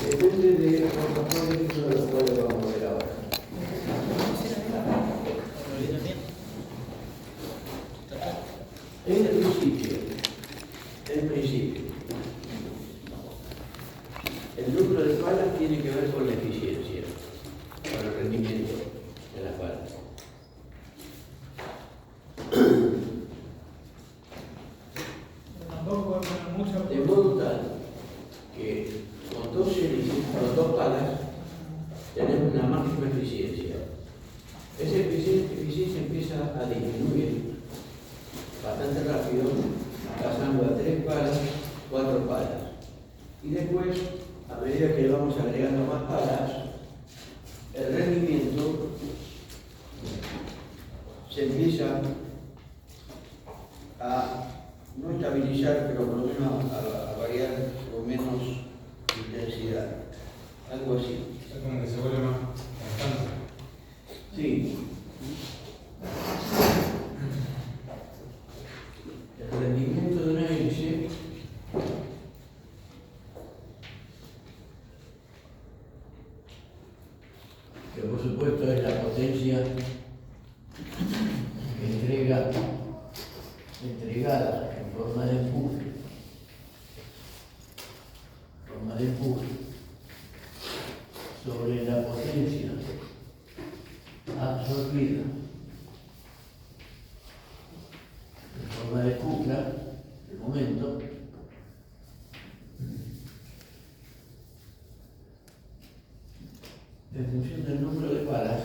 Depende de los factores de los cuales vamos a ver ahora. En principio, el número de palas tiene que ver con la eficiencia, con el rendimiento de las palas. De modo tal que con dos palas tenemos una máxima eficiencia. Esa eficiencia empieza a disminuir bastante rápido, pasando a 3 palas, 4 palas. Y después, a medida que le vamos agregando más palas, el rendimiento se empieza a no estabilizar, pero por lo menos a variar con menos intensidad. Algo así. Es como que se vuelve más constante. Sí. El rendimiento de una hélice que por supuesto es la potencia entregada en forma de empuje sobre la potencia absorbida en forma de cucla, de momento, en función del número de palas,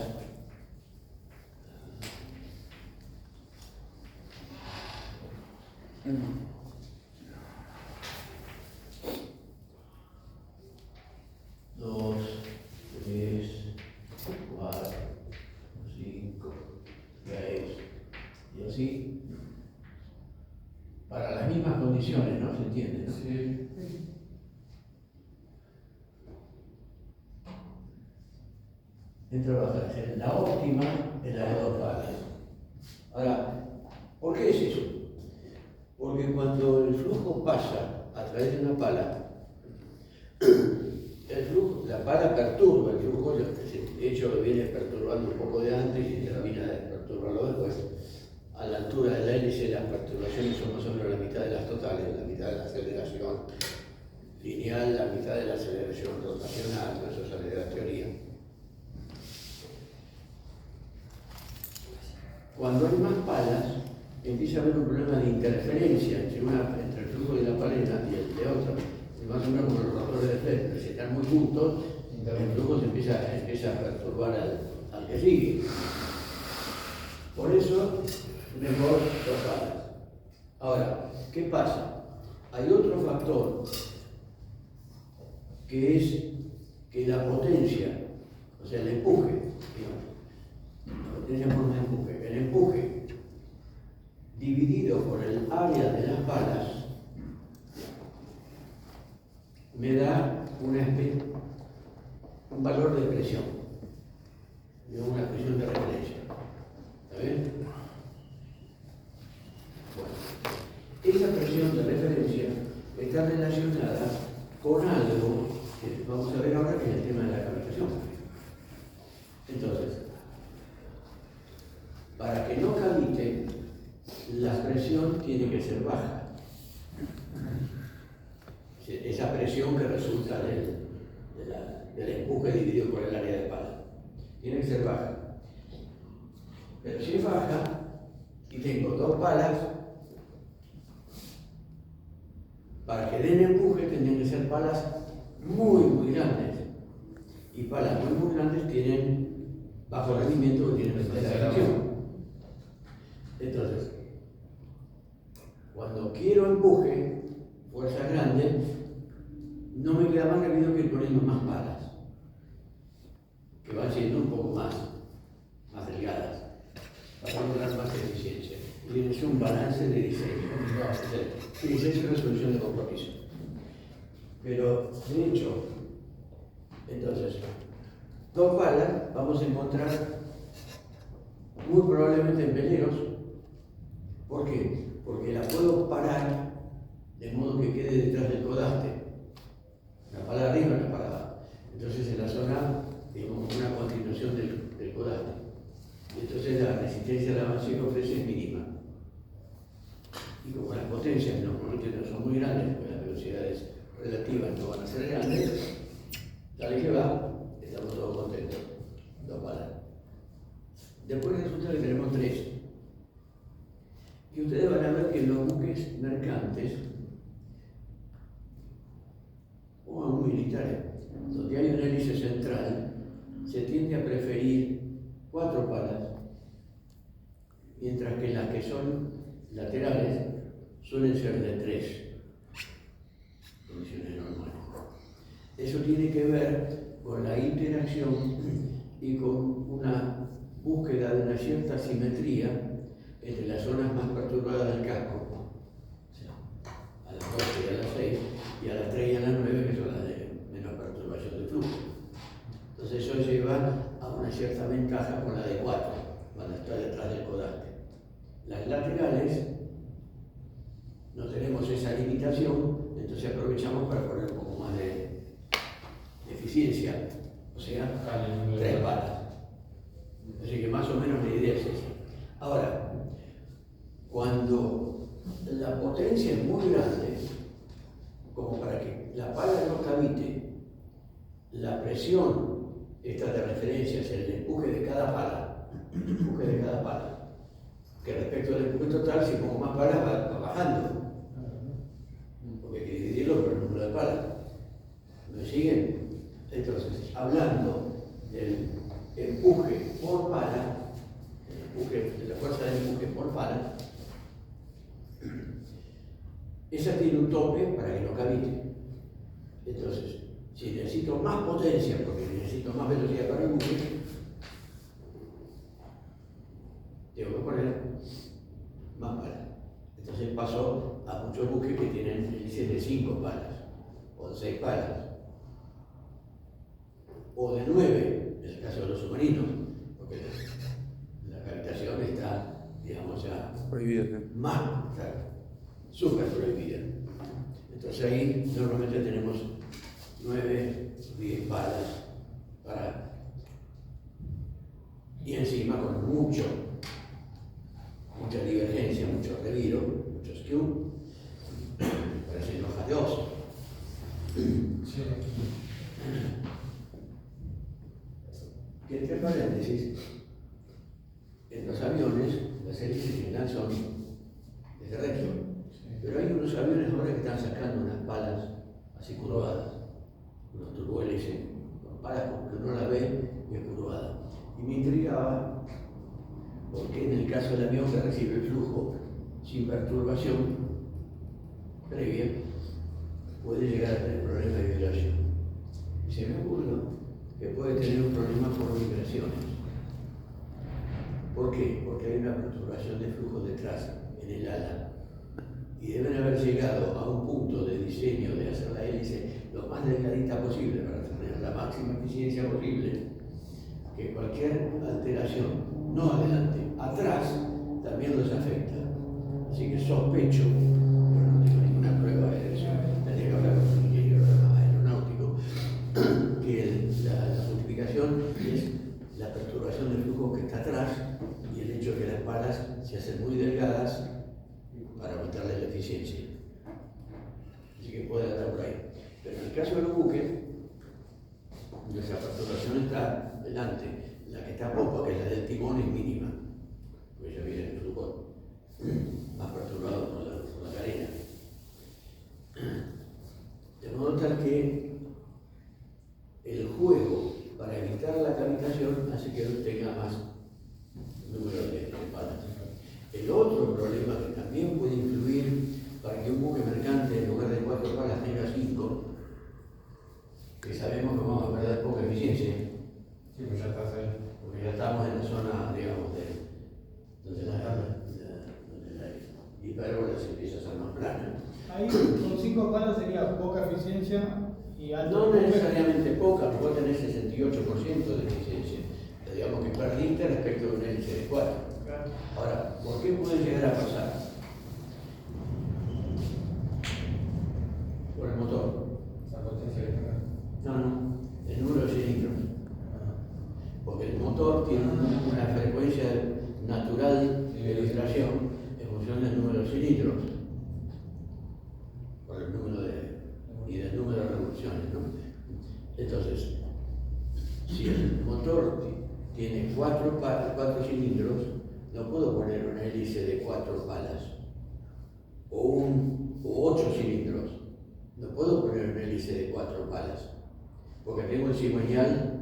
dos, tres, cuatro, cinco, seis, y así, para las mismas condiciones, ¿no? ¿Se entiende, no? Sí. Dentro de la óptima es la de 2 palas. Ahora, ¿por qué es eso? Porque cuando el flujo pasa a través de una pala, la pala perturba el flujo, de hecho lo viene perturbando un poco de antes y termina de perturbarlo después. A la altura de la hélice las perturbaciones son más o menos la mitad de las totales, la mitad de la aceleración lineal, la mitad de la aceleración rotacional, eso sale de la teoría. Cuando hay más palas, empieza a haber un problema de interferencia entre el flujo de la paleta y el de otra. Más o menos como los rotores de Fleck, si están muy juntos, el flujo se empieza a perturbar al que sigue. Por eso, mejor 2 palas. Ahora, ¿qué pasa? Hay otro factor, que es que la potencia, o sea, el empuje, potencia en forma de empuje, el empuje dividido por el área de las palas me da un valor de presión, una presión de referencia. ¿Está bien? Bueno, esa presión de referencia está relacionada con algo que vamos a ver ahora, que es el tema de la cavitación. Entonces, para que no cavite, la presión tiene que ser baja. Esa presión que resulta del empuje dividido por el área de pala tiene que ser baja. Pero si es baja y tengo 2 palas, para que den empuje tendrían que ser palas muy grandes. Y palas muy grandes tienen bajo rendimiento, que tienen aceleración. Entonces, cuando quiero empuje, fuerza grande, no me queda más remedio que ir poniendo más palas, que van siendo un poco más delgadas, para lograr más eficiencia. Y es un balance de diseño. Sí, diseño es resolución de compromiso. Pero, de hecho, entonces, 2 palas vamos a encontrar muy probablemente en veleros. ¿Por qué? Porque la puedo parar de modo que quede detrás del codaste. Dale que va, estamos todos contentos. 2 palas. Después resulta que tenemos 3. Y ustedes van a ver que en los buques mercantes o aún militares, donde hay un hélice central, se tiende a preferir 4 palas, mientras que las que son laterales suelen ser de 3, condiciones normales. Eso tiene que ver con la interacción y con una búsqueda de una cierta simetría entre las zonas más perturbadas del casco, a las 12 y a las 6, y a las 3 y a las 9, que son las de menos perturbación de flujo. Entonces eso lleva a una cierta ventaja con la de 4, cuando está detrás del codaste. Las laterales no tenemos esa limitación, entonces aprovechamos para poner un poco más de eficiencia, o sea, 3 palas. Así que más o menos la idea es esa. Ahora, cuando la potencia es muy grande, como para que la pala no cavite, la presión esta de referencia es el empuje de cada pala, que respecto al empuje total, si pongo más palas va bajando, porque hay que dividirlo por el número de palas. ¿Me siguen? Entonces, hablando del empuje por pala, de la fuerza del empuje por pala, esa tiene un tope para que no cavite. Entonces, si necesito más potencia porque necesito más velocidad para el buque, tengo que poner más palas. Entonces paso a muchos buques que tienen hélices de 5 palas, o de 6 palas, o de 9, en el caso de los submarinos, porque la cavitación está, digamos, ya prohibida. más, súper prohibida. Entonces ahí normalmente tenemos 9, 10 palas y encima con mucha divergencia, mucho reviro, mucho skew, parecen hojas de oso. Sí. Y entre paréntesis, en los aviones las hélices en general son de recto, pero hay unos aviones ahora que están sacando unas palas así curvadas, unos turbohélices con palas porque uno la ve y es curvada. Y me intrigaba porque en el caso del avión que recibe el flujo sin perturbación previa, puede llegar a tener problemas de vibración. Y se me ocurrió que puede tener un problema por vibraciones. ¿Por qué? Porque hay una perturbación de flujo detrás, en el ala. Y deben haber llegado a un punto de diseño de hacer la hélice lo más delgadita posible para tener la máxima eficiencia posible, que cualquier alteración, no adelante, atrás, también los afecta. Así que sospecho, pero no tengo ninguna prueba de eso, tendría que hablar con un ingeniero aeronáutico, que la multiplicación es la perturbación del flujo que está atrás y el hecho de que las palas se hacen muy delgadas para aumentarle la eficiencia. Así que puede andar por ahí. Pero en el caso de los buques, nuestra perturbación está delante. La que está a popa, que es la del timón, es mínima, porque ya viene el flujo más perturbado por la carena. De modo tal que el juego para evitar la cavitación hace que tenga más número de palas. El otro problema que también puede influir para que un buque mercante en lugar de 4 palas tenga 5, que sabemos que vamos a perder poca eficiencia. Sí, pues ya estás ahí. Porque ya estamos en la zona, digamos, donde la hipérbola se empieza a hacer más plana. Ahí con 5 palas sería poca eficiencia y alto. No necesariamente poca, vos tenés 68% de eficiencia. Digamos que perdiste respecto de un hélice de 4. Claro. Ahora, ¿por qué puede llegar a pasar? Por el motor. Esa potencia que tengas. No, el número de cilindros. Porque el motor tiene una frecuencia natural de vibración en función del número de cilindros, por el número y del número de revoluciones, ¿no? Entonces, cuatro cilindros no puedo poner una hélice de 4 palas. O 8 cilindros. No puedo poner una hélice de 4 palas. Porque tengo el cigüeñal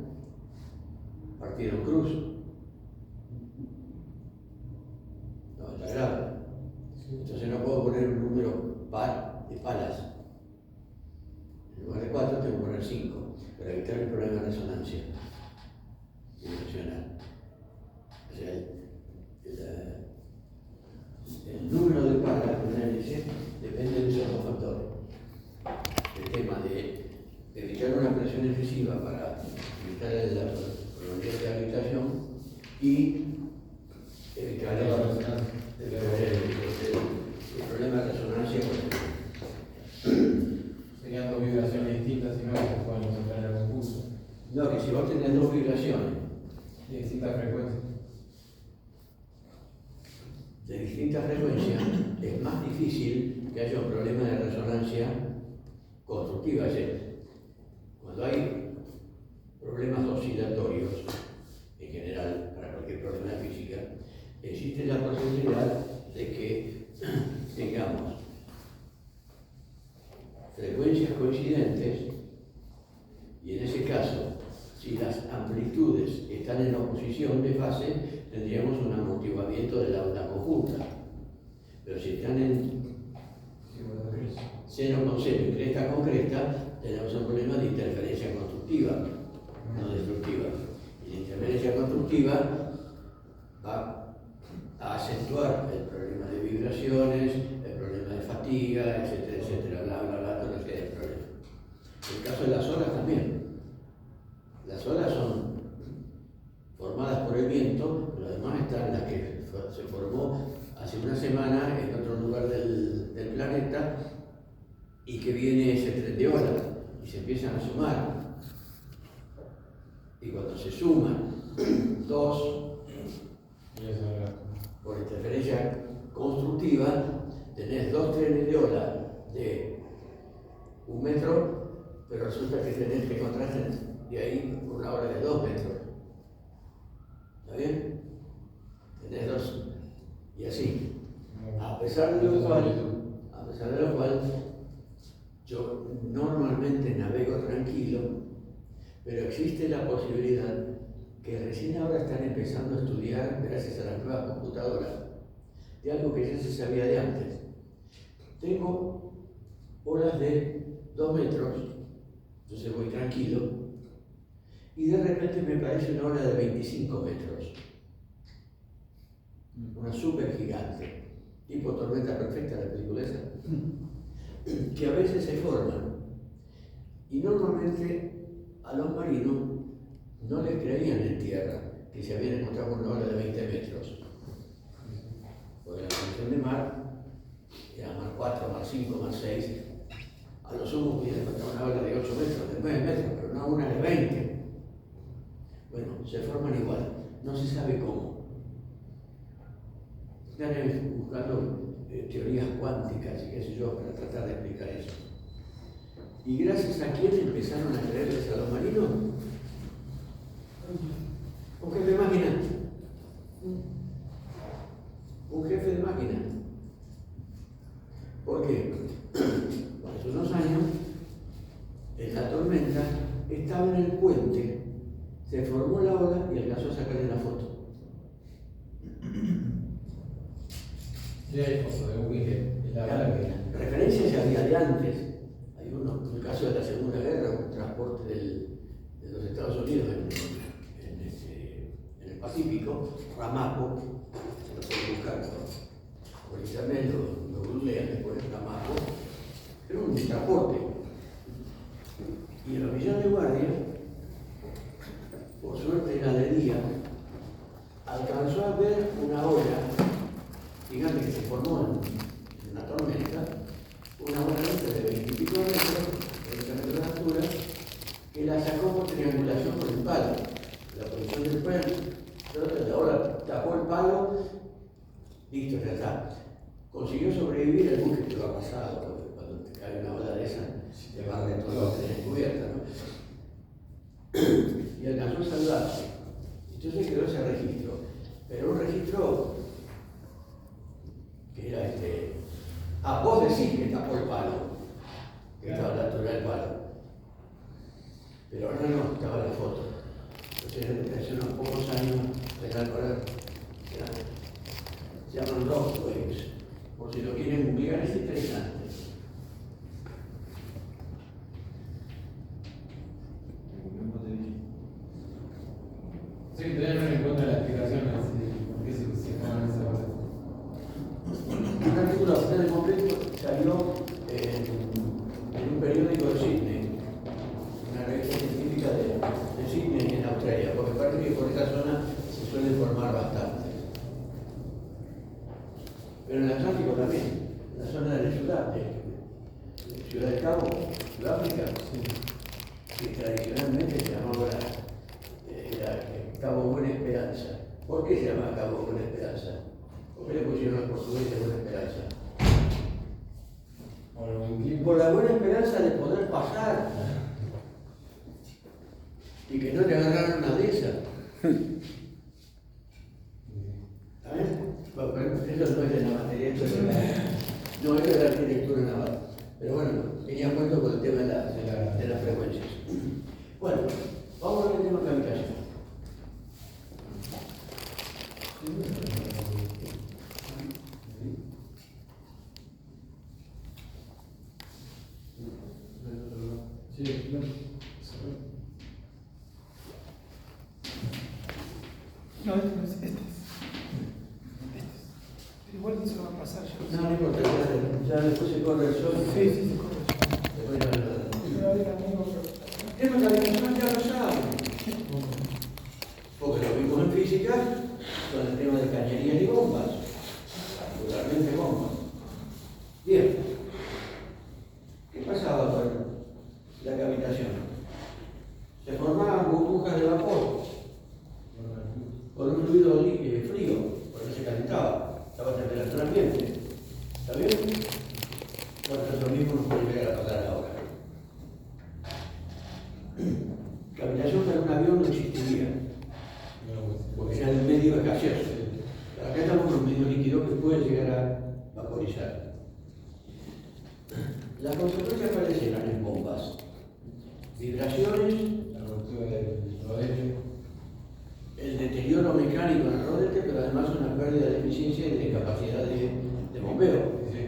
partido en cruz. 90 grados. Entonces no puedo poner un número par de palas. En lugar de 4 tengo que poner 5 para evitar el problema de resonancia vibracional. O sea, el número de palas de una hélice depende de esos dos factores. El tema de evitar una presión excesiva para evitar la probabilidad de habitación y evitar el problema de resonancia. Serían dos vibraciones distintas y no se pueden encontrar en algún pulso. No, que si vos tenés dos vibraciones Y distintas frecuencias. de distintas frecuencias, es más difícil que haya un problema de resonancia constructiva. Es decir, cuando hay problemas oscilatorios, en general, para cualquier problema de física, existe la posibilidad de que tengamos frecuencias coincidentes y en ese caso, si las amplitudes están en oposición de fase, tendríamos un amortiguamiento de la onda conjunta. Pero si están en seno con seno y cresta con cresta, tenemos un problema de interferencia constructiva, no destructiva. Y la interferencia constructiva va a acentuar el problema de vibraciones, el problema de fatiga, etcétera, etcétera, bla, bla, bla, todo lo que es el problema. En el caso de las olas también. Las olas son formadas por el viento, pero además están las que se formó hace una semana en otro lugar del planeta y que viene ese tren de olas y se empiezan a sumar. Y cuando se suman dos por interferencia constructiva, tenés dos trenes de ola de 1 metro, pero resulta que tenés que contraer de ahí una ola de 2 metros. ¿Está bien? Tenés dos. Y así. A pesar de lo cual, yo normalmente navego tranquilo, pero existe la posibilidad que recién ahora están empezando a estudiar, gracias a las nuevas computadoras, de algo que ya se sabía de antes. Tengo olas de 2 metros, entonces voy tranquilo, y de repente me aparece una ola de 25 metros. Una super gigante, tipo Tormenta Perfecta, la película esa, que a veces se forman. Y normalmente a los marinos no les creían en tierra que se habían encontrado con una ola de 20 metros. Porque la condición de mar era mar 4, mar 5, mar 6. A lo sumo podían encontrar una ola de 8 metros, de 9 metros, pero no una de 20. Bueno, se forman igual, no se sabe cómo. Están buscando teorías cuánticas y qué sé yo para tratar de explicar eso. ¿Y gracias a quién empezaron a creerles a los marinos? Un jefe de máquina. Un jefe de máquina. ¿Por qué? Porque hace unos años, en la tormenta, estaba en el puente, se formó la ola y alcanzó a sacarle la foto. Sí, hay fotos de Wikileaks. La referencia ya había de antes. Hay un caso de la Segunda Guerra, un transporte de los Estados Unidos en el Pacífico, Ramapo, se lo pueden buscar por internet, lo googlean, después Ramapo, era un transporte. Y el oficial de guardia, por suerte era de día, alcanzó a ver una ola gigante que se formó en una tormenta, una ola de 20 y pico metros, 30 metros de altura, que la sacó por triangulación con el palo. La posición del palo, la ola tapó el palo, listo, ya está. Consiguió sobrevivir el buque que lo ha pasado, cuando te cae una ola de esa, te barre todo lo que tenés cubierta, ¿no? Y alcanzó a salvarse. Entonces quedó ese registro. Pero un registro que era vos decís que tapó el palo, que estaba a la altura del palo. Pero ahora no, estaba la foto. Entonces, hace unos pocos años, se llaman rock waves. Por si lo quieren mirar, es interesante. Sí, todavía no le encuentro la explicación así, por qué se llaman esa hora. Un artículo bastante completo salió en un periódico de Sydney, una revista científica de Sydney en Australia, porque parece que por esa zona se suele formar bastante. Pero en el Atlántico también, en la zona de Ciudad del Cabo, Sudáfrica, que tradicionalmente se llamaba Cabo Buena Esperanza. ¿Por qué se llama Cabo Buena Esperanza? ¿Por qué le pusieron los portugueses Buena Esperanza? Por la buena esperanza de poder pasar y que no te agarraran una de esas. ¿Sabes? Bueno, eso no es de la materia, esto es de no es de la arquitectura naval. Pero bueno, tenía cuento con el tema de las frecuencias. Bueno, vamos a ver el tema cavitación. No, este no es este. Igual no se va a pasar ya. No importa, ya después se corre el sol. Sí, se corre. Después ya Pero ahorita mismo, el tema cavitación ya lo saben. Porque lo vimos en física con el tema de cañerías y bombas. Regularmente bombas. Bien. ¿Qué pasaba con la cavitación? Se formaban burbujas de vapor por un fluido frío, porque se calentaba, estaba a temperatura ambiente. ¿Está bien? Bueno, eso mismo nos puede llegar a pasar ahora. Cavitación para un avión no existiría, porque era el medio gaseoso. Acá estamos con un medio líquido que puede llegar a vaporizar. Las consecuencias cuáles eran en bombas: vibraciones, La ruptura del rodete. el deterioro mecánico en el rodete, pero además una pérdida de eficiencia y de capacidad de bombeo. Sí.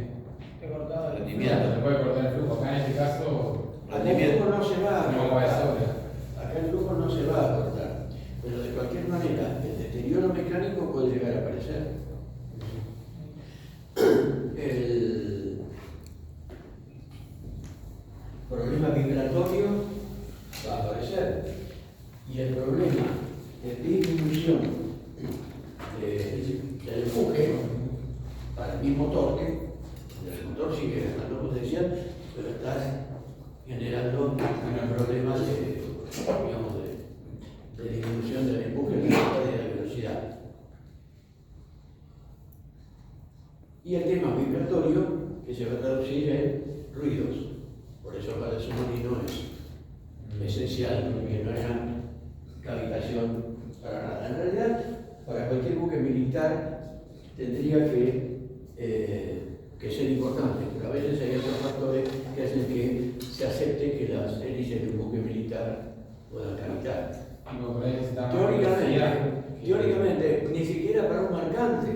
te cortaba el Mira, se puede cortar el flujo. Acá en este caso, Acá el flujo no se va a no va a cortar. sobra. Acá el flujo no se va a cortar. Pero de cualquier manera, el deterioro mecánico puede llegar a aparecer. El problema vibratorio va a aparecer. Y el problema de disminución del empuje para el mismo torque, el motor sigue ganando potencial, pero estás generando un problema de disminución del empuje y de la velocidad. Y el tema vibratorio, que se va a traducir en ruidos. Por eso para el submarino es esencial que no haya cavitación para nada. En realidad, para cualquier buque militar tendría que ser importante, pero a veces hay otros factores que hacen que se acepte que las hélices de un buque militar puedan cavitar. Teóricamente, ni siquiera para un mercante,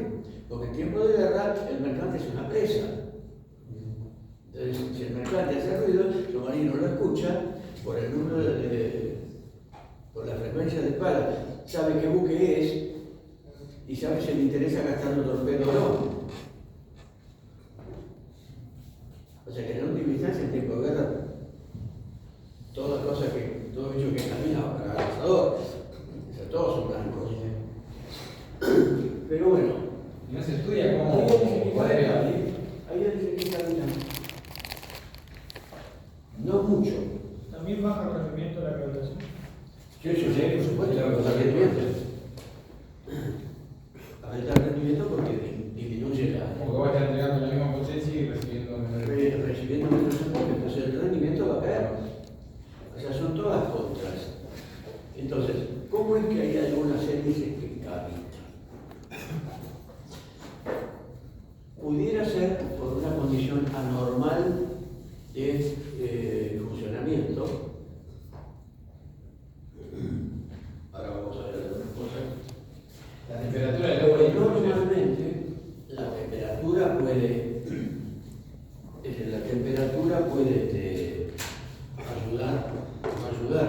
porque en tiempo de guerra el mercante es una presa. Entonces, si el mercante hace ruido, el submarino lo escucha por el número por la frecuencia de disparo, sabe qué buque es y sabe si le interesa gastar un torpedo o no. O sea que en última instancia, en tiempo de guerra, todo bicho que camina para el lanzador, todos son blancos. Pero bueno, Y no se estudia cómo ahí poder. dice que camina. No mucho. También baja el rendimiento de la cavitación. Sí, por supuesto, los rendimientos. Aumenta el rendimiento porque disminuye Porque vos estás entregando la misma potencia y recibiendo menor. recibiendo menos empuje, entonces el rendimiento va a caer. O sea, son todas contras. Entonces, ¿cómo es que hay algunas hélices ayudar.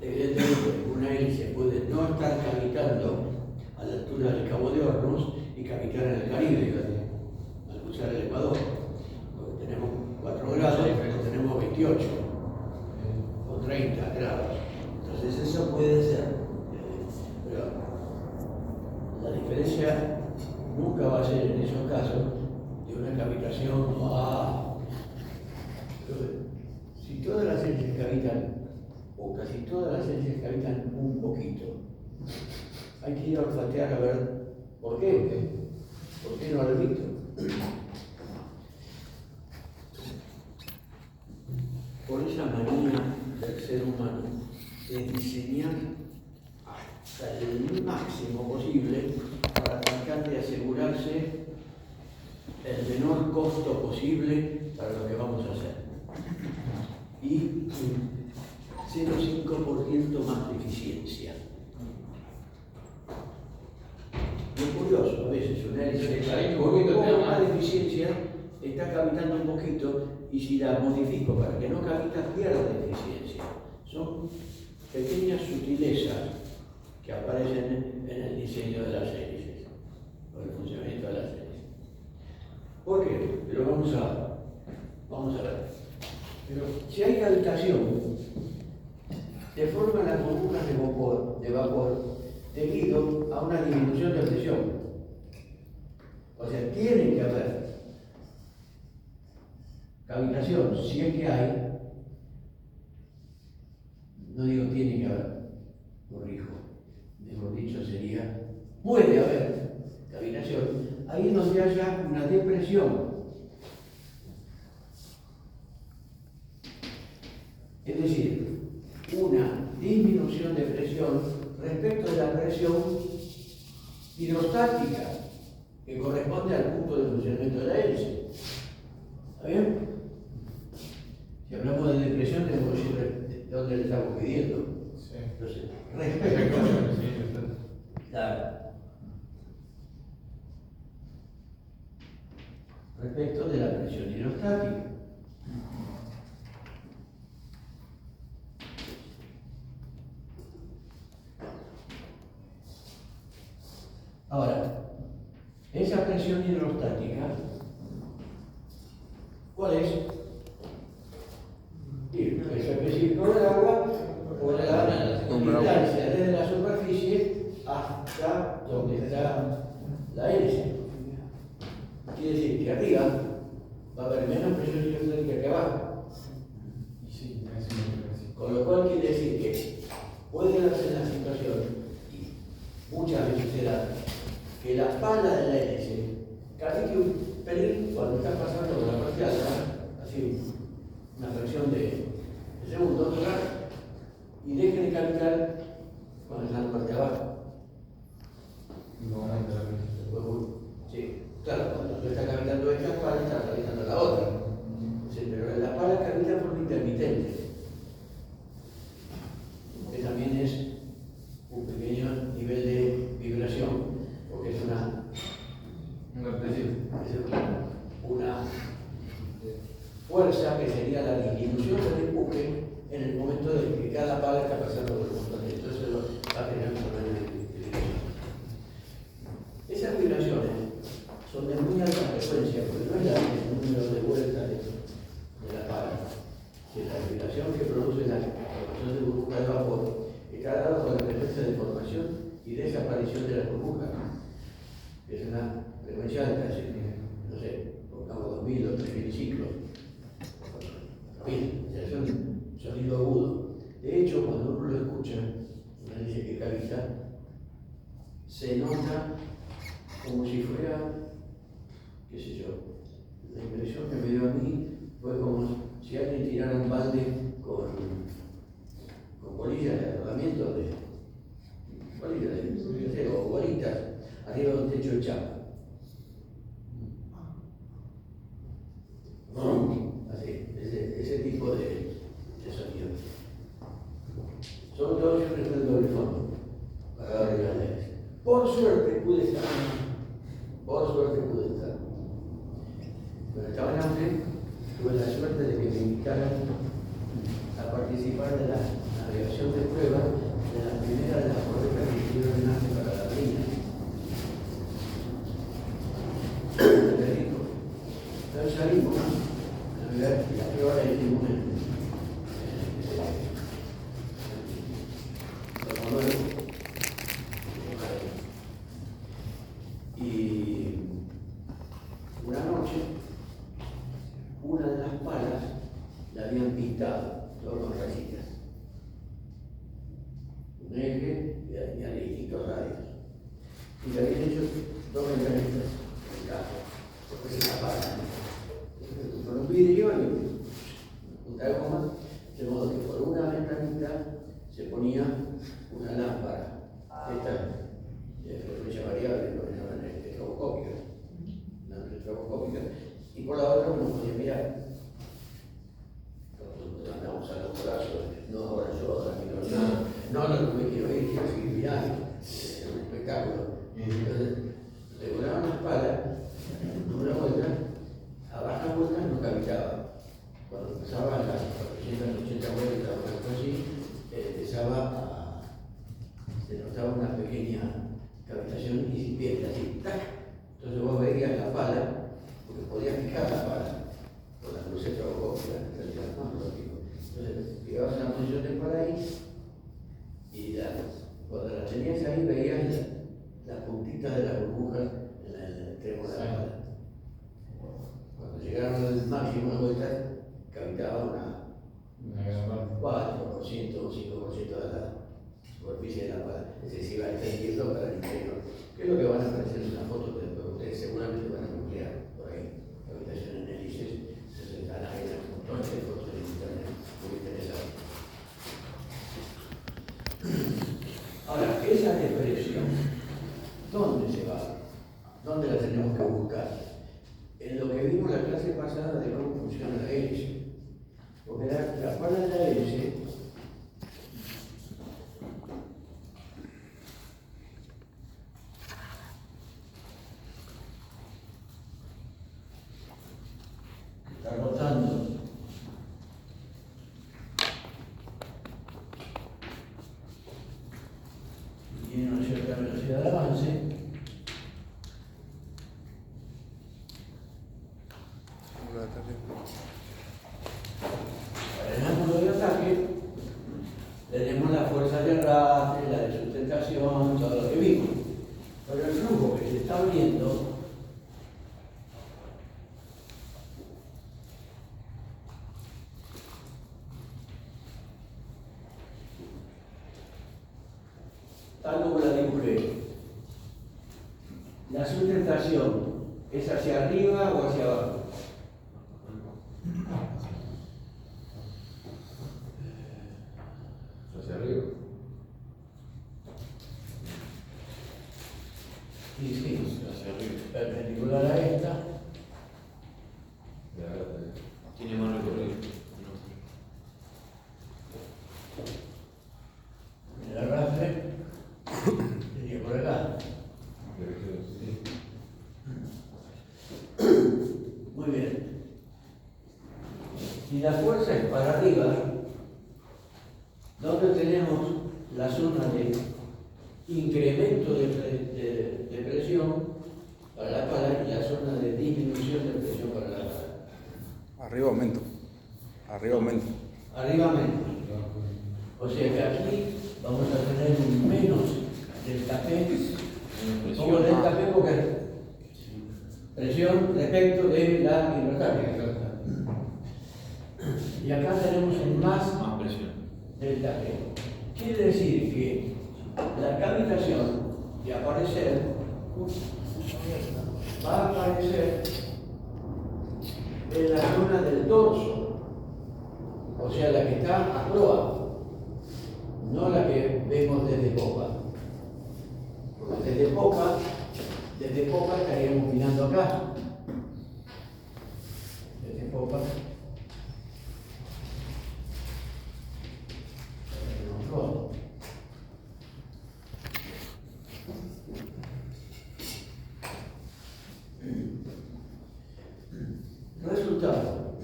Evidentemente, una hélice puede no estar cavitando a la altura del Cabo de Hornos y cavitar en el Caribe, al cruzar el Ecuador. Porque tenemos 4 grados, pero tenemos 28 o 30 grados. Entonces eso puede ser. Pero la diferencia nunca va a ser en esos casos de una cavitación. Si todas las hélices cavitan, o casi todas las hélices cavitan un poquito, hay que ir a olfatear a ver por qué. ¿Por qué no lo he visto? Por esa manía del ser humano de diseñar hasta el máximo posible para tratar de asegurarse el menor costo posible para lo que vamos a hacer. Y 0,5% más de eficiencia. Lo curioso, a veces una hélice con un poco más de eficiencia está cavitando un poquito y si la modifico para que no cavita pierde eficiencia. Son pequeñas sutilezas que aparecen en el diseño de las hélices o el funcionamiento de las hélices. ¿Por qué? Pero vamos a ver. Pero si hay cavitación, se forman las burbujas de vapor debido a una disminución de presión. O sea, tiene que haber cavitación, si es que hay, no digo tiene que haber, corrijo, mejor dicho sería, puede haber cavitación, ahí donde haya una depresión. Es decir, una disminución de presión respecto de la presión hidrostática que corresponde al punto de funcionamiento de la hélice. ¿Está bien? Si hablamos de depresión, tenemos que decir de dónde le estamos pidiendo. Sí. Entonces, respecto de la presión hidrostática. Ahora, esa presión hidrostática, ¿cuál es? El peso específico del agua o la distancia desde la superficie hasta donde está la hélice. Quiere decir que arriba va a haber menos presión hidrostática que abajo. Con lo cual quiere decir que puede darse la situación, y muchas veces se da, que la pala de la hélice cavite un pelín cuando está pasando por la parte alta, así una fracción de segundos, y deje de cavitar cuando está en la parte de abajo. Sí, claro, cuando tú estás cavitando esta pala, estás cavitando la otra. Sí, pero la pala cavita de forma intermitente, que también es un pequeño nivel de vibración, porque es una fuerza que sería la disminución del empuje en el momento de que cada pala está pasando por el punto de entonces lo va a tener un tamaño de vibración. Esas vibraciones son de muy alta frecuencia, porque no es el número de vueltas de la pala, que la vibración que produce la formación de burbujas de vapor está dada por la frecuencia de formación y desaparición de las burbujas, que es una frecuencia alta, no sé, pongamos 2000 o 3000 ciclos. Bien, es un sonido agudo. De hecho, cuando uno lo escucha, una dice que cavita, se nota como si fuera, qué sé yo, la impresión que me dio a mí fue como si alguien tirara un balde con bolillas de rodamiento o bolitas arriba de un techo de chapa. Así, ese tipo de sonido. Sobre todo yo prefiero el doble fondo para darle las leyes. Por suerte pude estar. Cuando estaba en ANFE, tuve la suerte de que me invitaran a participar participar de la navegación de prueba de la primera de las corbetas que hicieron en África para la Marina. Entonces salimos a navegar y la prueba la hicimos en y una noche, una de las palas la habían pintado, todos los rayitas. Un eje y había distintos radios. Y le habían hecho dos ventanitas en el caso, después se taparon. Con un vidrio y un goma, de modo que por una ventanita se ponía una lámpara. Esta frecuencia variable, lo que llaman estroboscópica, una estroboscópica, y por la otra uno podía mirar. Nosotros andamos a los brazos, no ahora yo, ahora no me quiero ir, quiero seguir mirando, es un espectáculo. Entonces, regulaban las palas, una vuelta, a baja vuelta no cavitaba. Cuando empezaba a las 480 vueltas o algo así, se notaba una pequeña cavitación incipiente, así, ¡tac! Entonces vos veías la pala, porque podías fijar la pala con la luz estroboscópica, en realidad más lógico. Entonces, llegabas a una posición temporal ahí y cuando la tenías ahí veías las puntitas de las burbujas en el extremo de la pala. Cuando llegaron al máximo de vueltas, cavitaba una 4% o 5% de la superficie de la pala. Es decir, iba extendiendo para el interior. ¿Qué es lo que van a aparecer en una foto que después ustedes seguramente van a googlear por ahí? Cavitación en hélices, se están ahí un montón de fotos en internet, muy interesantes. Ahora, esa depresión, ¿dónde se va? ¿Dónde la tenemos que buscar? En lo que vimos la clase pasada de cómo funciona la hélice. Porque la pala de la hélice está rotando y tiene una cierta velocidad de avance. Para el ángulo de ataque tenemos la fuerza de arrastre, la de sustentación, todo lo que vimos. Pero el flujo que se está abriendo tal como la dibujé. La sustentación es hacia arriba o hacia abajo. Hacia arriba. Y sí, Hacia arriba. perpendicular a esta. Tiene más recorrido. El arrastre sería por acá. Muy bien. Si la fuerza es para arriba, ¿dónde tenemos la zona de incremento de presión para la pala y la zona de disminución de presión para la pala? Arriba aumento. Arriba aumento. Arriba menos. O sea que aquí vamos a tener un menos delta P. Pongo delta P porque presión respecto de la hidrostática. Y acá tenemos un más presión. delta P. Quiere decir que la cavitación de aparecer va a aparecer en la zona del dorso, o sea, la que está a proa, no la que vemos desde popa. Porque desde popa estaríamos mirando acá. Desde popa. Resultado,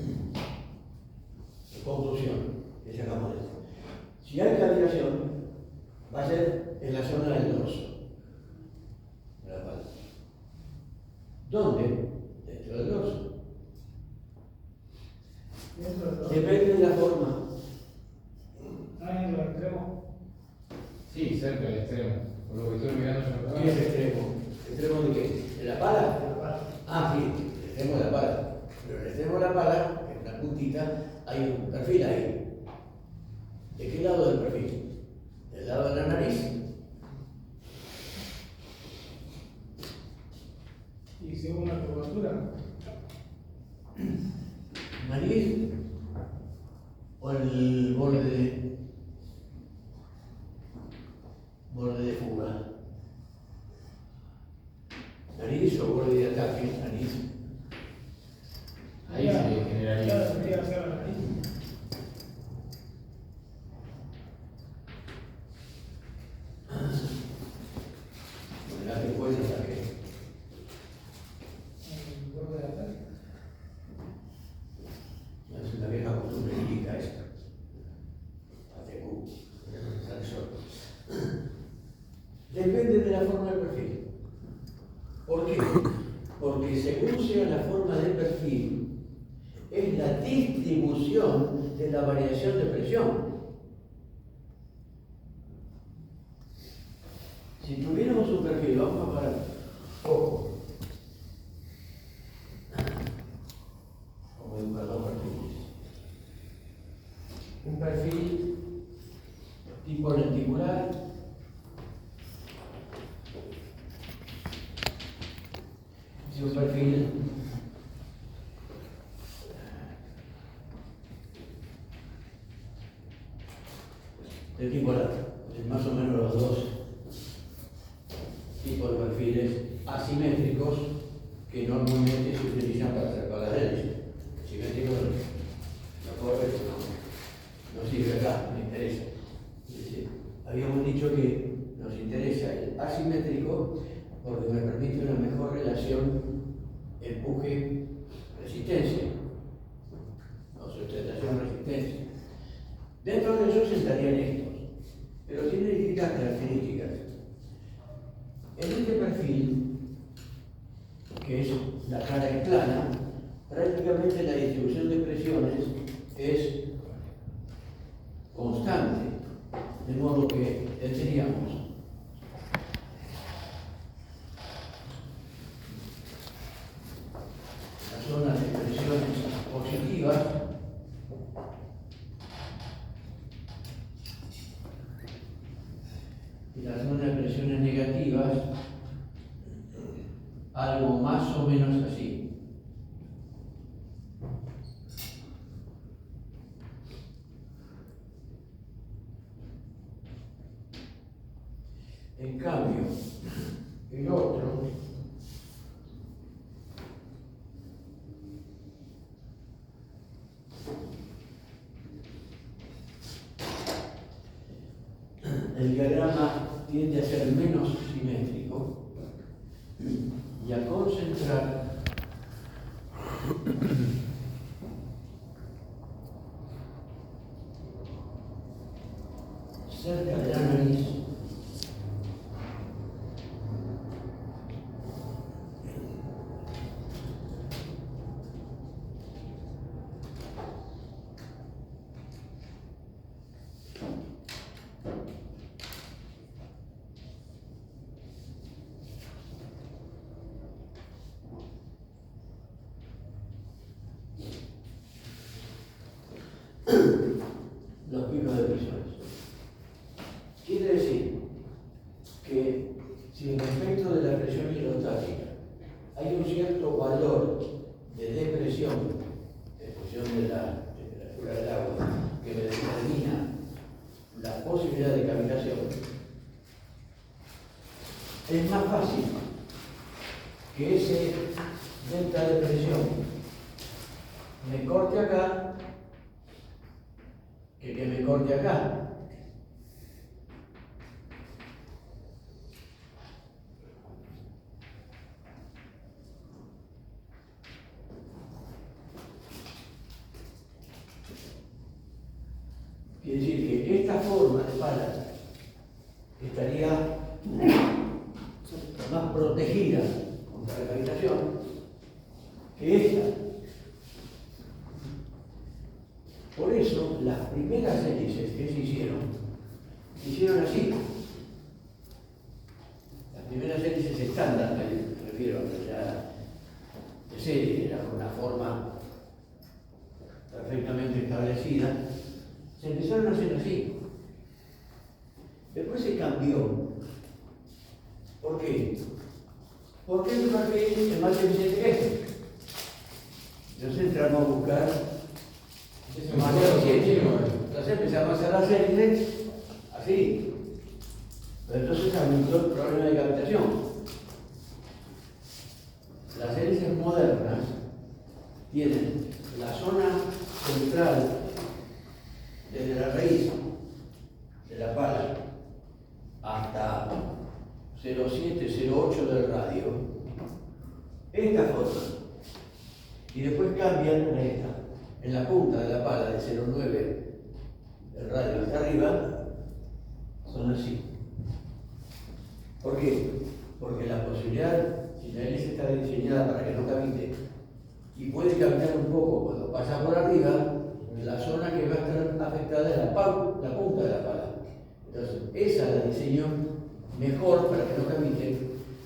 conclusión, que sacamos de esto. Si hay cavitación, va a ser en la zona del dorso de la pala. ¿Dónde? Dentro del dorso. Dentro del dorso. Depende de la forma. Ahí en los extremos. Sí, cerca del extremo. Por lo que estoy mirando yo acá. ¿Qué es extremo? ¿Extremo de qué? ¿De la pala? La pala. Ah, sí, el extremo de la pala. Pero en el extremo de la pala, que es una puntita, hay un perfil ahí. ¿De qué lado del perfil? ¿Del lado de la nariz? Y según una curvatura. ¿Nariz? ¿O el borde de fuga? ¿Nariz o borde de ataque? Nariz. Ahí se generaría. Ya debería ser la nariz. Bueno, que puede ataque. El borde de ataque. Es una vieja costumbre lírica esta. ATQ, Sansón. Depende de la forma del perfil. ¿Por qué? Porque según sea la forma del perfil, es la distribución de la variación de presión. Si tuviéramos un perfil, vamos a parar ojo. Vamos a dibujar dos perfiles. Un perfil tipo lenticular. Y un perfil de tipo lateral. Es más o menos los dos tipos de perfiles asimétricos que normalmente se utilizan para hacer palas de hélice. Simétricos no corre, no sirve acá, me interesa. Habíamos dicho que nos interesa el asimétrico porque me permite una mejor relación empuje-resistencia, o sustentación-resistencia. Dentro de eso estarían estos, pero tiene distintas características. En este perfil, que es la cara es plana, prácticamente la distribución de presiones es constante, de modo que tendríamos la zona de presiones positivas y la zona de presiones negativas, algo más o menos así. En cambio, el otro el diagrama tiende a ser menos simétrico y a concentrar cerca de la nariz los picos de presiones. Quiere decir que si respecto de la presión hidrostática hay un cierto valor de depresión en función de la temperatura del agua que me determina la posibilidad de cavitación, es más fácil que ese delta de presión me corte acá que me corte acá. Quiere decir que esta forma de pala estaría más protegida contra la cavitación que esta. Por eso, las primeras hélices que se hicieron así. Las primeras hélices estándar, me refiero, ya de serie, era una forma perfectamente establecida, se empezaron a hacer así. Después se cambió. ¿Por qué? Porque el perfil es más eficiente que este. Entonces entramos a buscar más eficiencia. Entonces empezamos a hacer las hélices así. Pero entonces aumentó el problema de cavitación. Las hélices modernas tienen la zona central desde la raíz de la pala hasta 0,7, 0,8 del radio, esta forma, y después cambian a esta, en la punta de la pala de 0,9 del radio hasta arriba, son así. ¿Por qué? Porque la posibilidad, si la hélice está diseñada para que no cavite, y puede cavitar un poco cuando pasa por arriba, la zona que va a estar afectada es la punta de la pala. Entonces, esa la diseño mejor para que no cavite,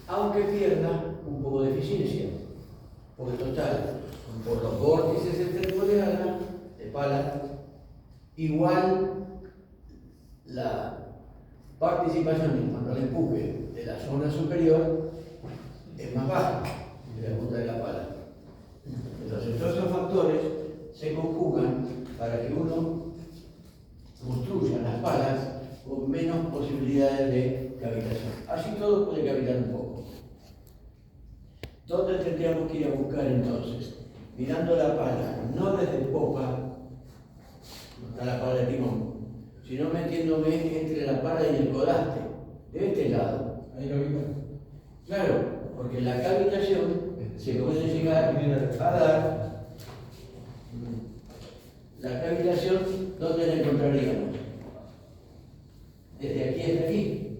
aunque pierda un poco de eficiencia. Porque total, por los vórtices extremos de ala, de pala, igual la participación en cuanto al empuje de la zona superior es más baja de la punta de la pala. Entonces, todos esos factores se conjugan para que uno construya las palas con menos posibilidades de cavitación. Así todo puede cavitar un poco. ¿Dónde tendríamos que ir a buscar entonces? Mirando la pala, no desde popa, no está la pala de timón, sino metiéndome entre la pala y el codaste, de este lado. Ahí lo vimos. Claro, porque la cavitación se puede llegar a dar. La cavitación, ¿dónde la encontraríamos? Desde aquí hasta aquí.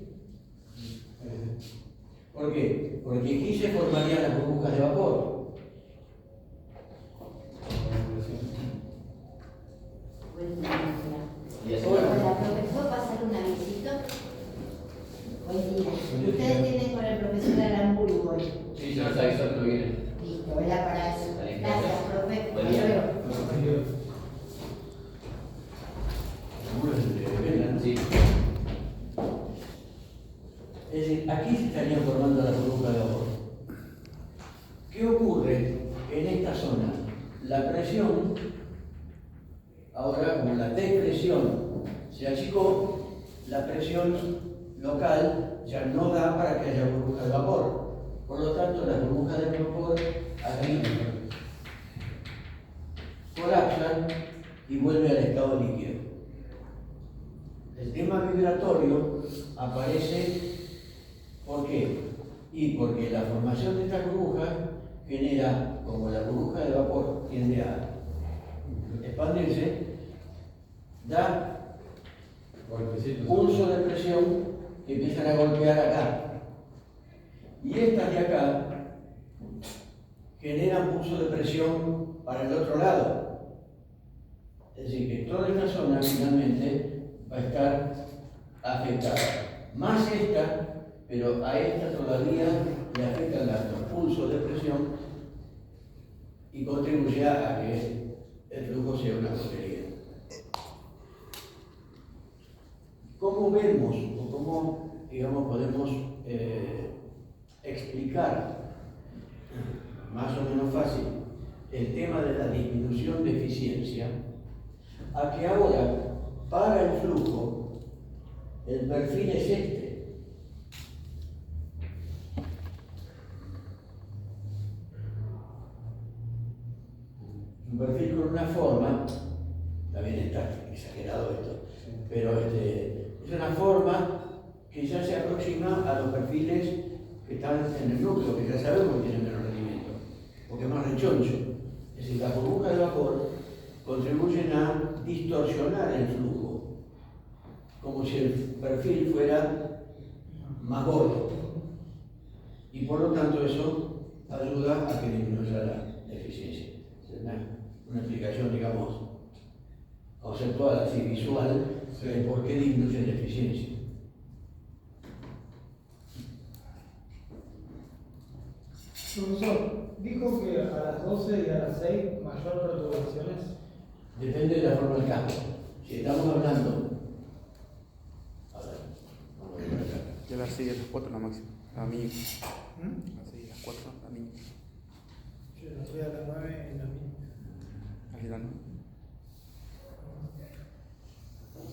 ¿Por qué? Porque aquí se formarían las burbujas de vapor. Buen día. Y eso Hola, profe, ¿puedo pasar un avisito? Buen día. Ustedes tienen con el profesor Aramburu hoy. Sí, se nos avisó que no viene. Listo, era para eso. Gracias, profe. Buen día. Hasta luego. Sí. Es decir, aquí se estarían formando las burbujas de vapor. ¿Qué ocurre en esta zona? La presión, ahora como la depresión se achicó, la presión local ya no da para que haya burbujas de vapor. Por lo tanto, las burbujas de vapor aquí colapsan y vuelve al estado líquido. El tema vibratorio aparece, ¿por qué? Y porque la formación de estas burbujas genera, como la burbuja de vapor tiende a expandirse, da pulsos de presión que empiezan a golpear acá. Y estas de acá generan pulsos de presión para el otro lado. Es decir, que toda esta zona finalmente va a estar afectada. Más esta, pero a esta todavía le afectan los pulsos de presión y contribuye a que el flujo sea una porquería. ¿Cómo vemos o cómo, digamos, podemos explicar más o menos fácil el tema de la disminución de eficiencia? A que ahora, para el flujo, el perfil es este. Un perfil con una forma, también está exagerado esto, pero es una forma que ya se aproxima a los perfiles que están en el núcleo, que ya sabemos que tienen menos rendimiento, porque es más rechoncho. Es decir, las burbujas de vapor contribuyen a distorsionar el flujo. como si el perfil fuera más gordo. Y por lo tanto eso ayuda a que disminuya la eficiencia. Es una explicación, digamos, conceptual, así visual, de por qué disminuye la eficiencia. Profesor, dijo que a las 12 y a las 6 mayor perturbaciones. Depende de la forma del campo. Si estamos hablando. A ver, vamos a ver acá. Ya las 6 y las 4 la máxima. La mínima. Las 6 y las 4 la mínima. Yo las 3 a las 9 en la mínima. Así la no.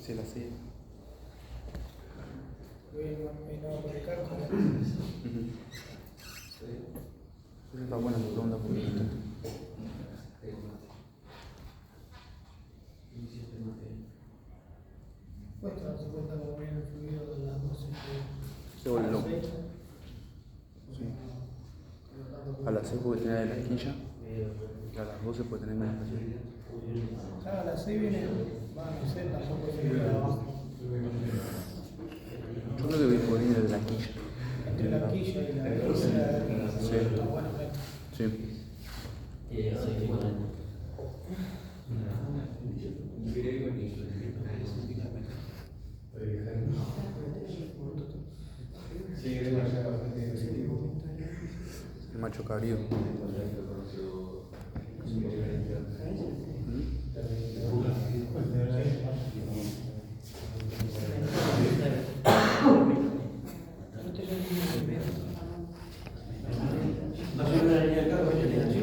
Sí, las 6. No, por el casco. Esa está buena tu pregunta porque Puesto darse cuenta cómo viene el fluido de las 12 se vuelve a las loco. 6. Sí. A las 6 puede tener la quilla y a las 12 puede tener menos presión. Claro, a las 6 viene, no sé, tampoco se queda abajo. Yo creo que viene de la quilla. Entre la quilla y la 12 Sí. está bueno. Sí. Sí, es demasiado bastante. El macho cabrío. Más o menos la línea de cargo es así.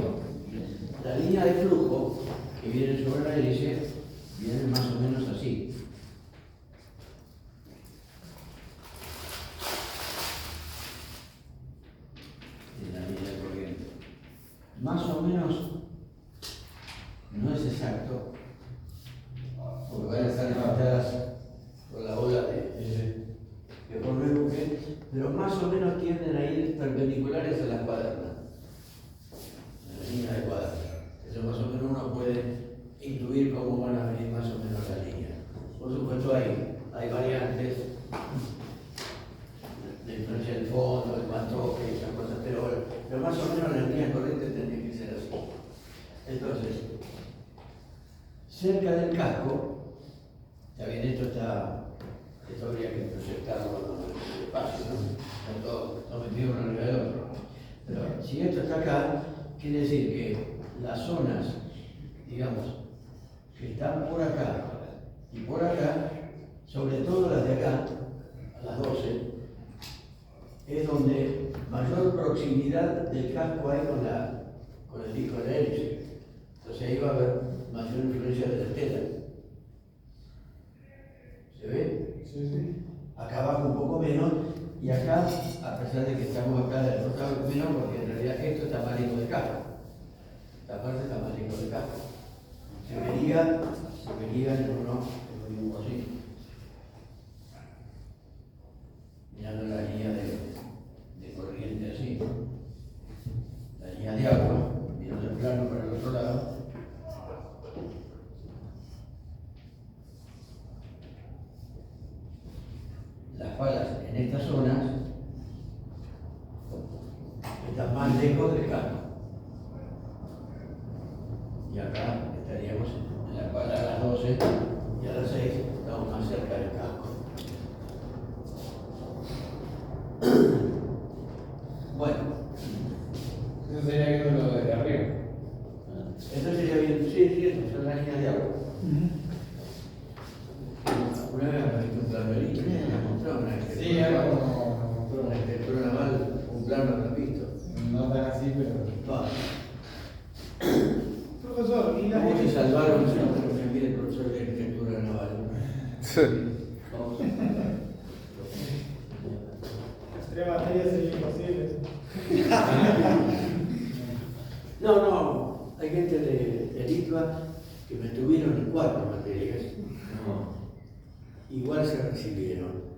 La línea de flujo que viene sobre la hélice viene más o menos así. En la línea de corriente. Más o menos no es exacto, porque van a estar afectadas por la ola que forma el buque, pero más o menos tienden a ir perpendiculares a las cuadernas, a la línea de cuadernas. Eso más o menos uno puede intuir cómo van a venir más o menos las líneas. Por supuesto hay variantes de influencia del fondo, del mantoque, esas cosas, pero más o menos las líneas corrientes tendrían que ser así. Entonces, cerca del casco, ya bien, esto habría que proyectarlo en el espacio, ¿no? Está todo metido uno arriba del otro. Pero si esto está acá, quiere decir que las zonas, digamos, que están por acá y por acá, sobre todo las de acá, a las 12, es donde mayor proximidad del casco hay con el disco de la hélice. Entonces ahí va a haber mayor influencia de la estela. ¿Se ve? Sí. Acá abajo un poco menos, y acá, a pesar de que estamos acá del otro lado menos, porque en realidad esto está más lejos del casco. Esta parte está más lejos del casco. Se vería en uno así. Mirando la línea de corriente así. La línea de agua, mirando el plano para el otro lado. Las palas en estas zonas están más lejos del casco. Y acá estaríamos en la pala a las 12 y a las 6 estamos más cerca del casco. Bueno, Eso sería viendo lo de arriba. esto sería bien, sí, eso son las líneas de agua. Una vez me visto un plano de línea, me mostró una arquitectura. Sí, algo como Una arquitectura naval, un plano lo he visto. no tan así, pero. Va. Profesor, ¿y las ¿Cómo se hélices? salvaron los que mire el profesor de arquitectura naval? Vamos. Las 3 materias serían imposibles. No, hay gente de ITBA que me tuvieron en 4 materias. Igual se recibieron.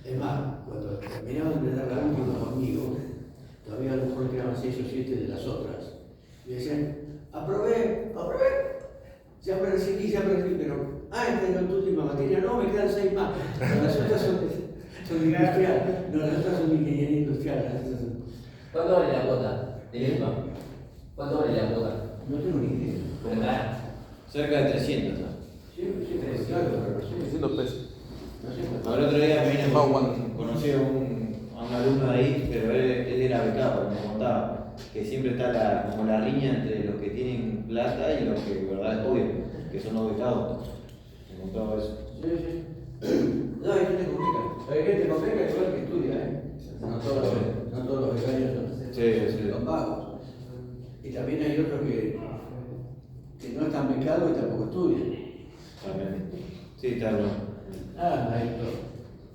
Es más, cuando terminaban de dar la última conmigo, todavía a lo mejor quedaban 6 o 7 de las otras. Y decían, aprobé, ya me recibí, pero, esta era tu última materia, no, ¿Cuánto vale la cuota del IVA? ¿Cuánto vale la cuota? No tengo ni idea. ¿Verdad? Cerca de 300. ¿no? Sí, claro, pero no sé. 300 pesos. No sé cuánto. El otro día me vine Va jugando. conocí a un alumno de ahí, pero él era becado, me contaba que siempre está como la riña entre los que tienen plata y los que de verdad estudian, que son los becados. Me contaba eso. Sí, sí. No, hay gente con beca. Hay gente con beca igual que estudia, ¿eh? No todos los becarios son vagos. Y también hay otros que no están becados y tampoco estudian. También. Sí, está bueno. Ahí todo.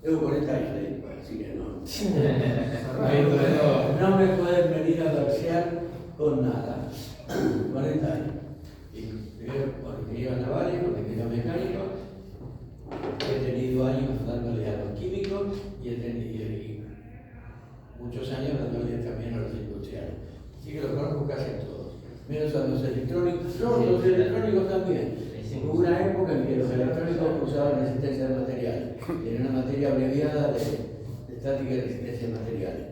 Tengo 40 años ahí, así que no. Ahí todo. No me pueden venir a versear con nada. 40 años. Y con ingenieros navales, con ingenieros mecánicos. He tenido años dándole a los químicos y he tenido muchos años dándole también a los industriales. Así que los conozco casi a todos. Menos a los electrónicos. No, los electrónicos también. Hubo una época en que los electrónicos usaban resistencia de materiales. Era una materia abreviada de estática y resistencia de materiales.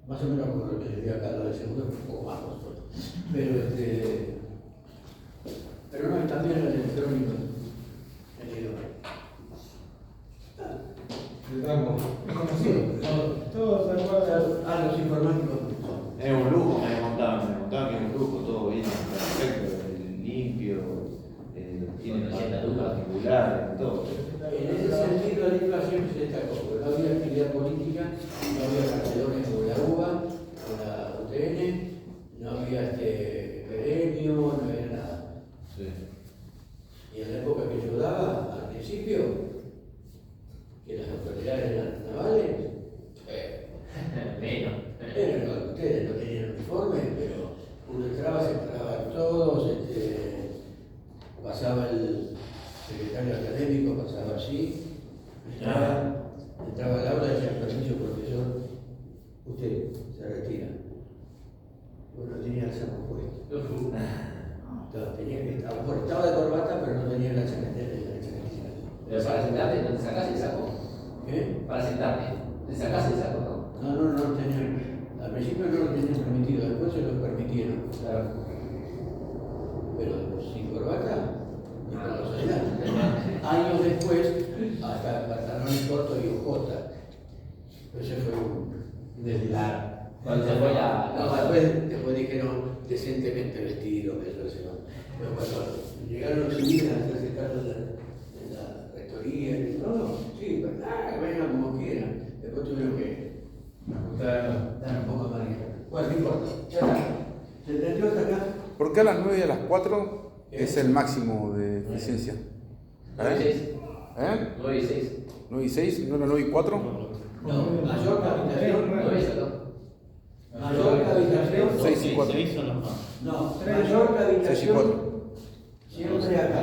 Más o menos como lo que les di acá, lo del segundo, un poco más costoso. Pero no, también los electrónicos. Estamos. Todos de acuerdo. Los informáticos. Es un lujo, me contaban que es un lujo, todo bien, perfecto, limpio, tiene particulares, todo. En ese sentido, la IVA siempre se destacó, porque no había actividad política, no había cartelones con la UBA, con la UTN, no había gremio, no había nada. Sí. Y en la época que yo daba, al principio, que las autoridades eran navales, ustedes no tenían uniforme, pero uno entraba, se paraban todos, pasaba el secretario académico, pasaba allí, entraba al aula y decía, permiso, profesor, usted se retira. Bueno, tenía el saco puesto. Tenía que estar, estaba de corbata, pero no tenía la chaquetera. Pero para sentarte no te sacás el saco. ¿Qué? Para sentarte, te sacás el saco, ¿no? No lo tenían. Al principio no lo tenían permitido, después se lo permitieron. Claro. Pero sin corbata, ni con los ayudantes. Años después, hasta pantalones cortos y ojotas. Ese fue un Desfilar. Cuando se fue la. No, después dijeron decentemente vestido, eso no. Pero cuando llegaron los civiles a hacerse cargo de la rectoría y todo, sí, pero vengan como quieran. Después tuvieron que dar un poco más de. Bueno, no importa, ya está. ¿Se entendió hasta acá? ¿Por qué a las 9 y a las 4 es el máximo de eficiencia? 9 y 6. ¿Eh? 9 y 6. 9 y 6, ¿no era 9 y 4? No, mayor cavitación. 9 y 6. Mayor cavitación. 6 y 4. No, mayor 6 y cavitación. 4. Siempre acá.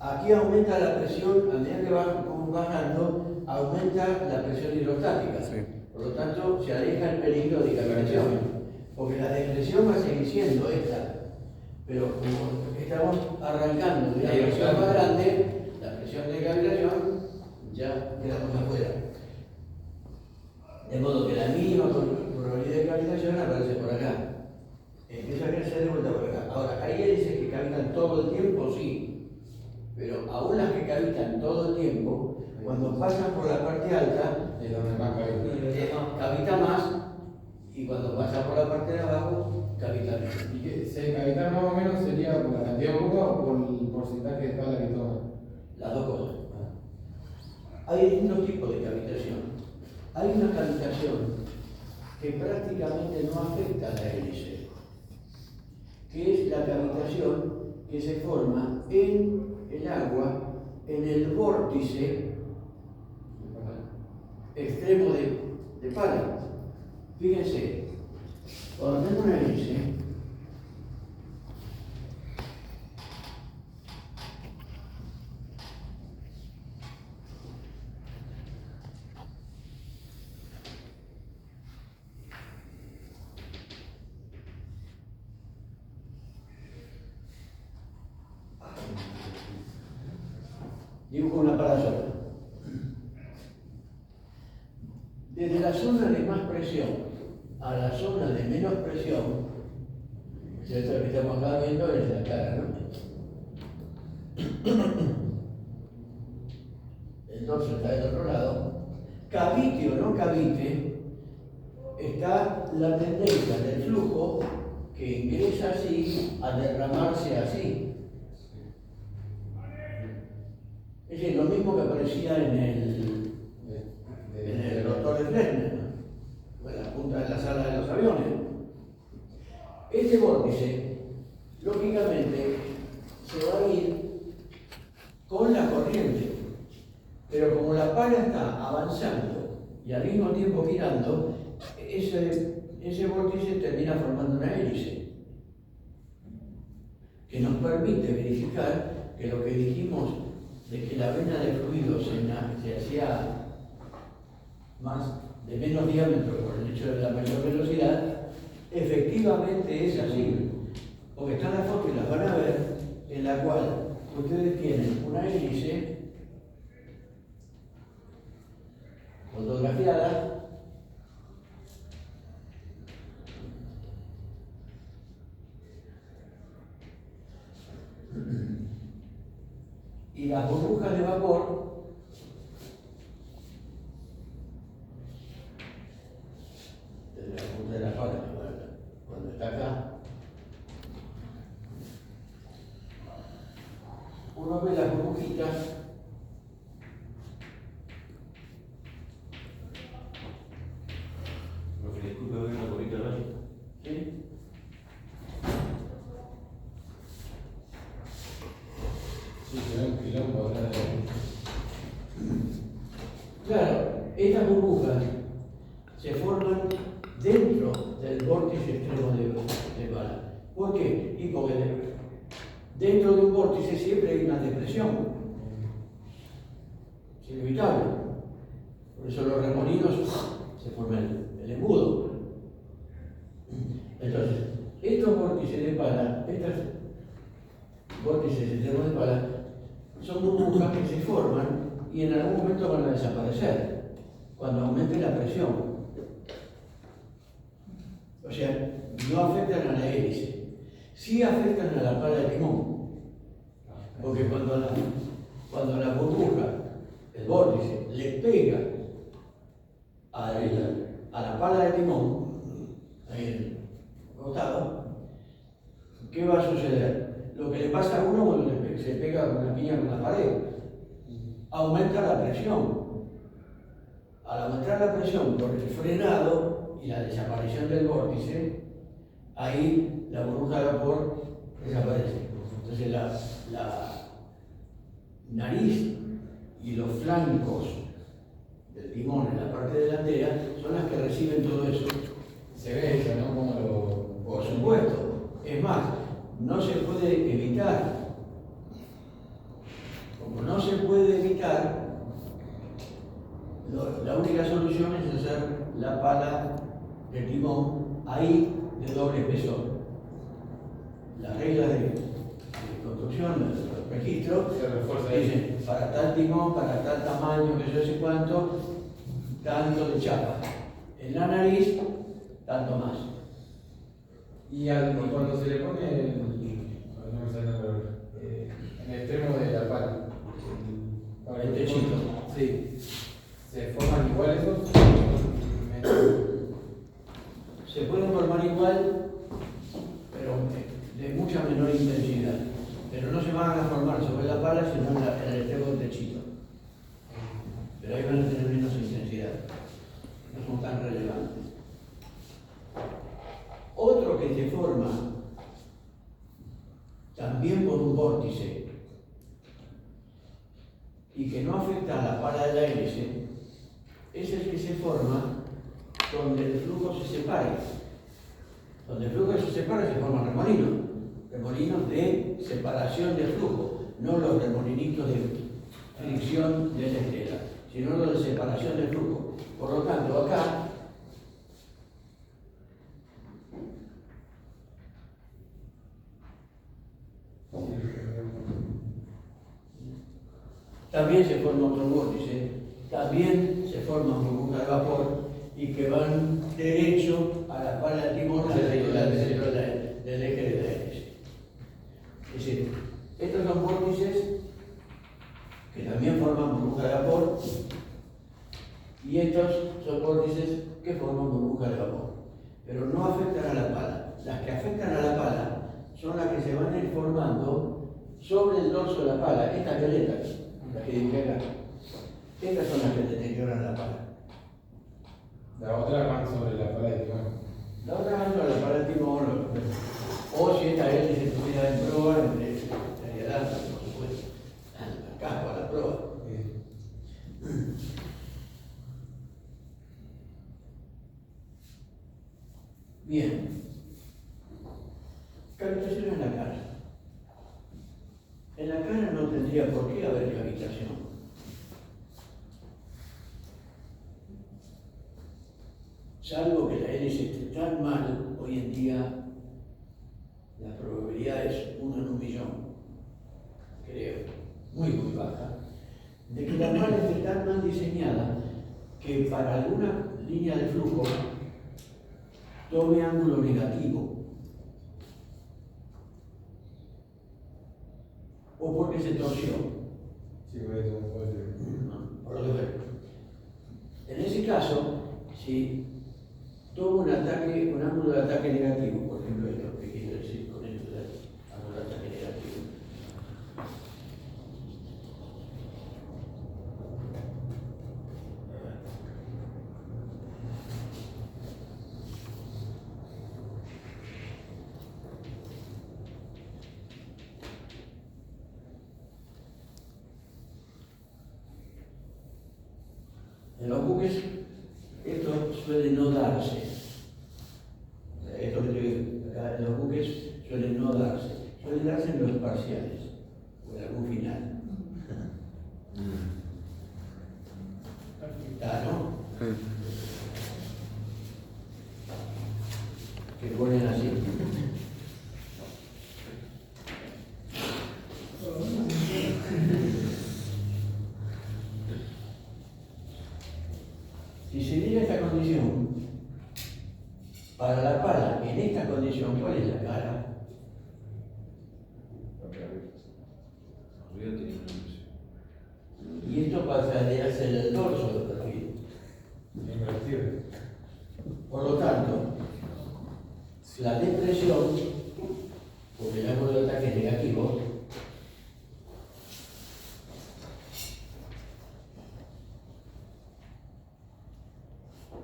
Aquí aumenta la presión, a medida que vamos bajando, aumenta la presión hidrostática. Sí. Por lo tanto, se aleja el peligro de cavitación. Porque la depresión va a seguir siendo esta. Pero como estamos arrancando de una presión más grande, la presión de cavitación ya quedamos afuera. De modo que la mínima probabilidad de cavitación aparece por acá. Empieza a crecer de vuelta por acá. Ahora, ahí él dice que cavitan todo el tiempo, sí. Pero aún las que cavitan todo el tiempo, cuando pasan por la parte alta, Es donde más cavita. cavita más, y cuando pasa por la parte de abajo, cavita menos. ¿Y qué? ¿Se cavitar más o menos sería por la cantidad de agua o por el porcentaje de espalda que toma? Las dos cosas. Hay distintos tipos de cavitación. Hay una cavitación que prácticamente no afecta a la hélice, que es la cavitación que se forma en el agua, en el vórtice extremo de pala. Fíjense, cuando tengo una hélice, dibujo una pala sola. Desde la zona de más presión a la zona de menos presión, esto que estamos acá viendo es la cara, ¿no? El dorso está del otro lado. Cavite o no cavite, está la tendencia del flujo que ingresa así a derramarse así. Es decir, lo mismo que aparecía en el rotor de Fresnel, ¿no? En la punta de la sala de los aviones. Este vórtice, lógicamente, se va a ir con la corriente, pero como la pala está avanzando y al mismo tiempo girando, ese vórtice termina formando una hélice que nos permite verificar que lo que dijimos de que la vena de fluido se hacía de menos diámetro por el hecho de la mayor velocidad, efectivamente es así, porque están las fotos y las van a ver, en la cual ustedes tienen una hélice fotografiada y las burbujas de vapor desde la punta de la pala, cuando está acá, uno ve las burbujitas Disculpe, voy una bolita de baño. ¿sí? Sí, se ve un quilombo acá de... Claro, estas burbujas se forman dentro del vórtice extremo de bala. ¿Por qué? Y porque dentro de un vórtice siempre hay una depresión. Es inevitable. Por eso los remolinos se forman el embudo. Entonces, estos vórtices de pala, estos vórtices extremos de pala, son burbujas que se forman y en algún momento van a desaparecer cuando aumente la presión. O sea, no afectan a la hélice, sí afectan a la pala de timón, porque cuando la burbuja, el vórtice, le pega a la pala de timón, ahí en el costado, ¿qué va a suceder? Lo que le pasa a uno cuando se pega con la piña con la pared, aumenta la presión. Al aumentar la presión por el frenado y la desaparición del vórtice, ahí la burbuja de vapor desaparece. Entonces la nariz y los flancos del timón en la parte delantera son las que reciben todo eso. Se ve eso, ¿no? Como lo... Por supuesto. Es más, no se puede evitar. Como no se puede evitar, la única solución es hacer la pala de timón ahí de doble espesor. Las reglas de construcción, los registros, Se refuerza ahí. dicen para tal timón, para tal tamaño, que yo sé cuánto, tanto de chapa. En la nariz, tanto más. Y cuando se le pone no me sale la palabra, en el extremo de la pala, El techito. Sí. ¿se forman igual esos? Se pueden formar igual, pero de mucha menor intensidad. Pero no se van a formar sobre la pala, sino en el extremo del techito. Pero ahí van a tener menos intensidad. No son tan relevantes. Otro que se forma también por un vórtice y que no afecta a la pala de la hélice es el que se forma donde el flujo se separe. Donde el flujo se separa se forman remolinos. Remolinos de separación del flujo, no los remolinitos de fricción de la estela, sino los de separación del flujo. Por lo tanto, acá también se forma otro vórtice, también se forma burbuja de vapor y que van derecho a la pala del timón al centro del eje de la hélice. Es decir, estos son vórtices que también forman burbujas de vapor y estos son vórtices que forman burbujas de vapor, pero no afectan a la pala. Las que afectan a la pala son las que se van a ir formando sobre el dorso de la pala, estas violetas, las que dibujé acá. Estas son las que deterioran la pala. La otra van sobre la pala de timón. La otra van sobre la pala del timón, o si esta hélice estuviera en proa, estaría dando, por supuesto, al casco, a la proa. Bien. Cavitación en la cara. En la cara no tendría por qué haber cavitación. Salvo que la hélice esté tan mal, hoy en día la probabilidad es 1 en 1.000.000, creo, muy baja, de que la mala esté tan mal diseñada que para alguna línea de flujo tome ángulo negativo. O porque se torció. Sí, por eso puede ser. Por lo que veo. En ese caso, si toma un ángulo de ataque negativo, por ejemplo, esto que quiero decir con esto de ángulo de ataque negativo. En los buques, esto suele no darse. Esto que estoy acá en los buques suele no darse. Suele darse en los parciales, o en algún final. Está, ¿no? Que ponen así. Si se diera esta condición, para la pala, en esta condición, ¿cuál es la cara? Arriba tiene una luz. Y esto pasaría a ser el dorso del perfil. Invertido. Por lo tanto, la depresión, porque el ángulo de ataque es negativo,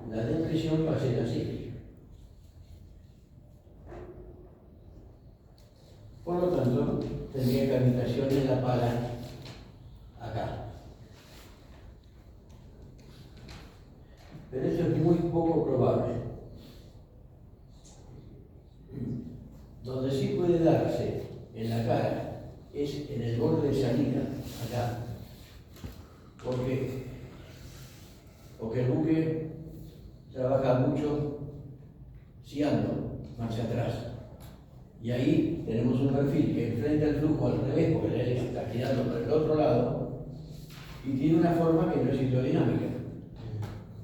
la depresión va a ser así. Por lo tanto, tendría cavitación en la pala acá. Pero eso es muy poco probable. Donde sí puede darse en la cara es en el borde de salida, acá. ¿Por qué? Porque el buque trabaja mucho siando marcha atrás. Y ahí tenemos un perfil que enfrenta el flujo al revés, porque la hélice está girando por el otro lado, y tiene una forma que no es hidrodinámica.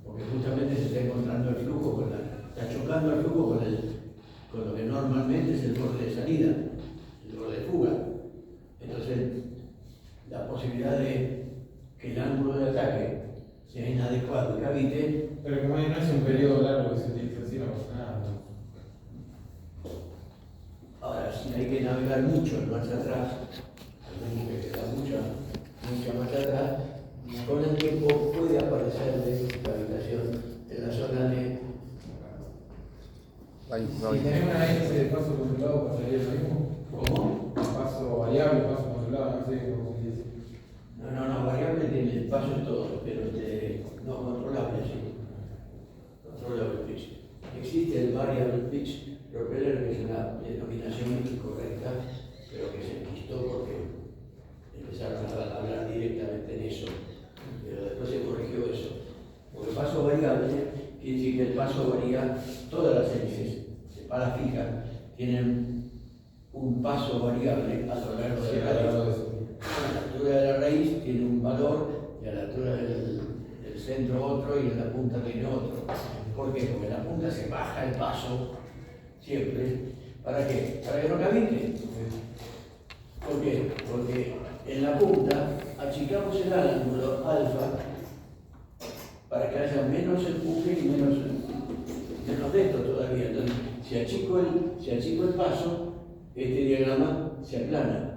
Porque justamente se está encontrando el flujo está chocando el flujo con lo que normalmente es el borde de salida, el borde de fuga. Entonces, la posibilidad de que el ángulo de ataque sea inadecuado y cavite. Pero como no es un periodo largo que se utiliza así, no pasa nada. Ahora, si hay que navegar mucho en marcha atrás, algún que queda mucha marcha atrás, con el tiempo puede aparecer cavitación en la zona de. Ahí, Si tenemos una hélice de paso controlado, ¿pasaría lo mismo? ¿Cómo? Paso variable, paso controlado, no sé cómo se dice. No, variable tiene el paso es todo, pero no controlable, sí. Controlable pitch. Existe el variable pitch propeller, que es una denominación incorrecta, pero que se enquistó porque empezaron a hablar directamente en eso. Pero después se corrigió eso. Porque paso variable quiere decir que el paso varía, todas las hélices de pala fija tienen un paso variable a lo largo de la raíz. A la altura de la raíz tiene un valor y a la altura del el centro otro y en la punta tiene otro. ¿Por qué? Porque en la punta se baja el paso siempre. ¿Para qué? Para que no caliente. ¿Por qué? Porque en la punta achicamos el ángulo alfa para que haya menos empuje y menos de esto todavía. Entonces, si achico el paso, este diagrama se aplana.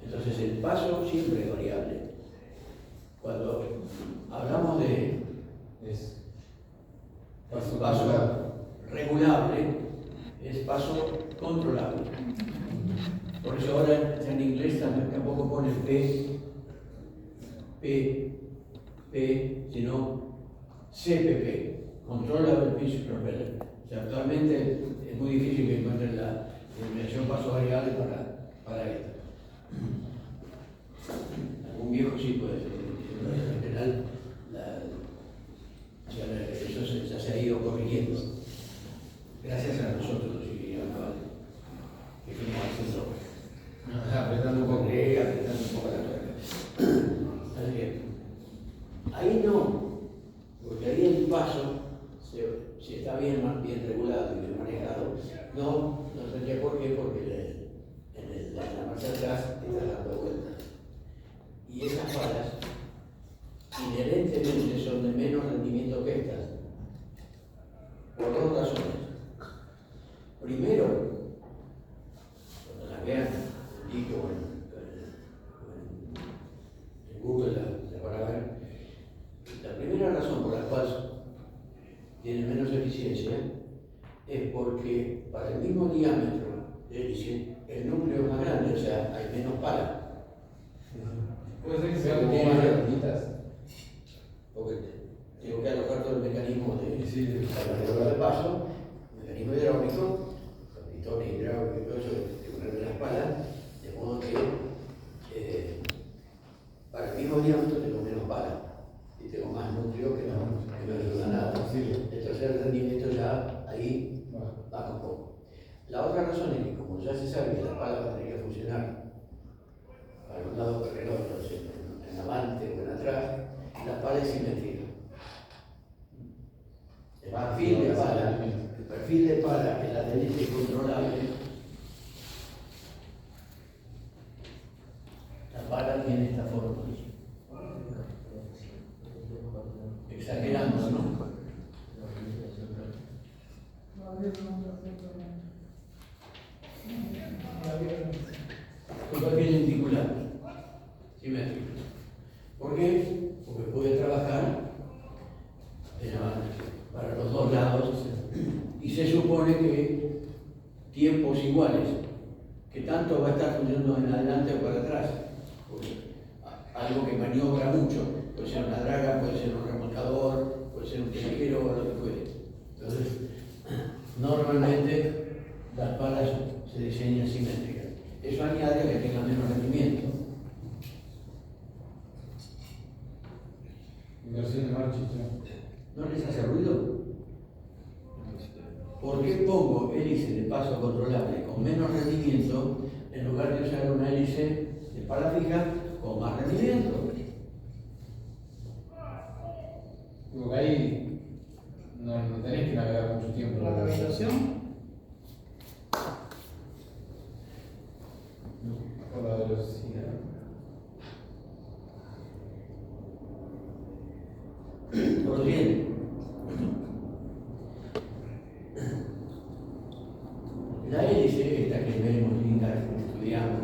Entonces el paso siempre es variable. Cuando hablamos de paso regulable, es paso controlable. Por eso ahora en inglés tampoco pone P, sino CPP, Controllable Pitch Propeller. O sea, actualmente es muy difícil que encuentren la denominación paso variable para esto. Algún viejo sí puede ser, pero en general eso ya se ha ido corrigiendo. Gracias a nosotros y a Naval, que fuimos haciendo, apretando un poco la tuerca. Así que, ahí no, porque ahí el paso, si está bien regulado y bien manejado, no tendría por qué, porque en la marcha atrás está dando vueltas. Y esas palas inherentemente son de menos rendimiento que estas, por dos razones. Primero, cuando las vean en Google la van a ver. La primera razón por la cual tiene menos eficiencia es porque para el mismo diámetro de hélice el núcleo es más grande, o sea, hay menos palas. Puede ser que sean un poco más redonditas. Porque tengo que alojar todo el mecanismo de paso, mecanismo hidráulico, con pistones hidráulicos y todo eso, de ponerme las palas, de modo que para el mismo diámetro tengo menos palas y tengo más núcleo que no ayuda a nada. Entonces el rendimiento ya ahí baja un poco. La otra razón es que como ya se sabe que la pala va a tener que funcionar para un lado para el otro, en avante o en atrás, la pala es simétrica. El perfil de pala que la hélice controlable, la pala tiene esta forma. Exagerando, ¿no? Un perfil lenticular, simétrico. ¿Por qué? Porque puede trabajar para los dos lados y se supone que tiempos iguales, que tanto va a estar funcionando en adelante o para atrás. Porque algo que maniobra mucho, puede ser una draga, puede ser un remolcador, puede ser un pesquero o lo que fuere. Entonces, normalmente las palas se diseñan simétricas. Eso añade a que tengan menos rendimiento. Inversión de marcha. ¿No les hace ruido? ¿Por qué pongo hélice de paso controlable con menos rendimiento en lugar de usar una hélice de pala fija con más rendimiento? Porque ahí no tenés que navegar mucho tiempo. ¿La navegabilización? Por la velocidad. Por bien. La hélice, esta que vemos linda, que estudiamos,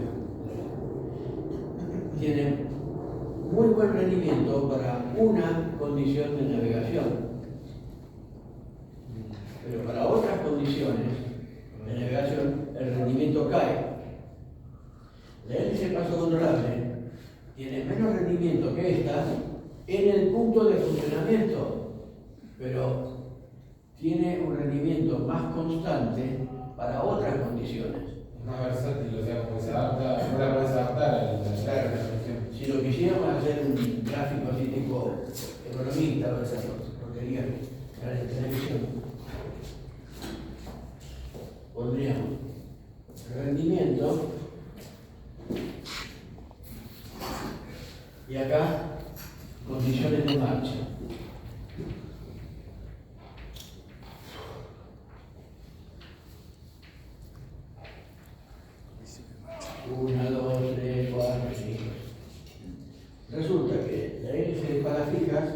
tiene muy buen rendimiento para una condición de navegación. Pero para otras condiciones de navegación el rendimiento cae. La hélice paso controlable tiene menos rendimiento que esta en el punto de funcionamiento, pero tiene un rendimiento más constante para otras condiciones. Es más versátil, o sea, como que se adapta, no la puedes adaptar a la cuestión. Si lo quisiéramos hacer un gráfico así tipo economista o esa porquería de televisión, pondríamos rendimiento Y acá, condiciones de marcha. Una, dos, tres, cuatro, cinco. Resulta que la hélice de palas fijas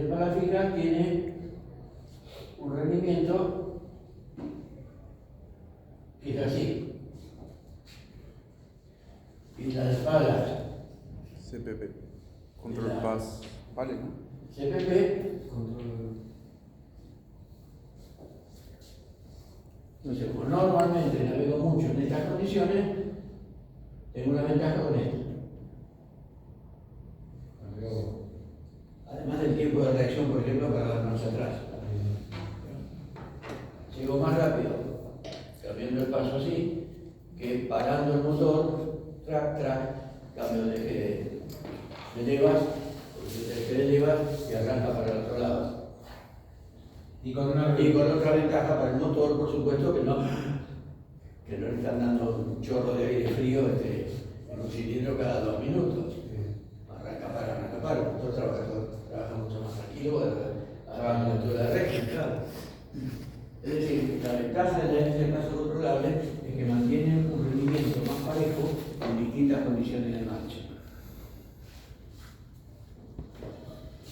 la palas fijas tiene un rendimiento que es así. Y las palas CPP. Control Pass. Vale, ¿no? CPP, entonces, como normalmente navego mucho en estas condiciones, tengo una ventaja con esto. Además del tiempo de reacción, por ejemplo, para dar marcha atrás. Llego más rápido, cambiando el paso así, que parando el motor, track, cambio de levas, porque de levas y arranca para el otro lado. Y con otra ventaja para el motor, por supuesto, que no le están dando un chorro de aire frío en un cilindro cada 2 minutos. Arranca para, el motor trabaja mucho más tranquilo a la altura de recta, claro. Es decir, la ventaja de la hélice de paso controlable es que mantiene un rendimiento más parejo en distintas condiciones de marcha.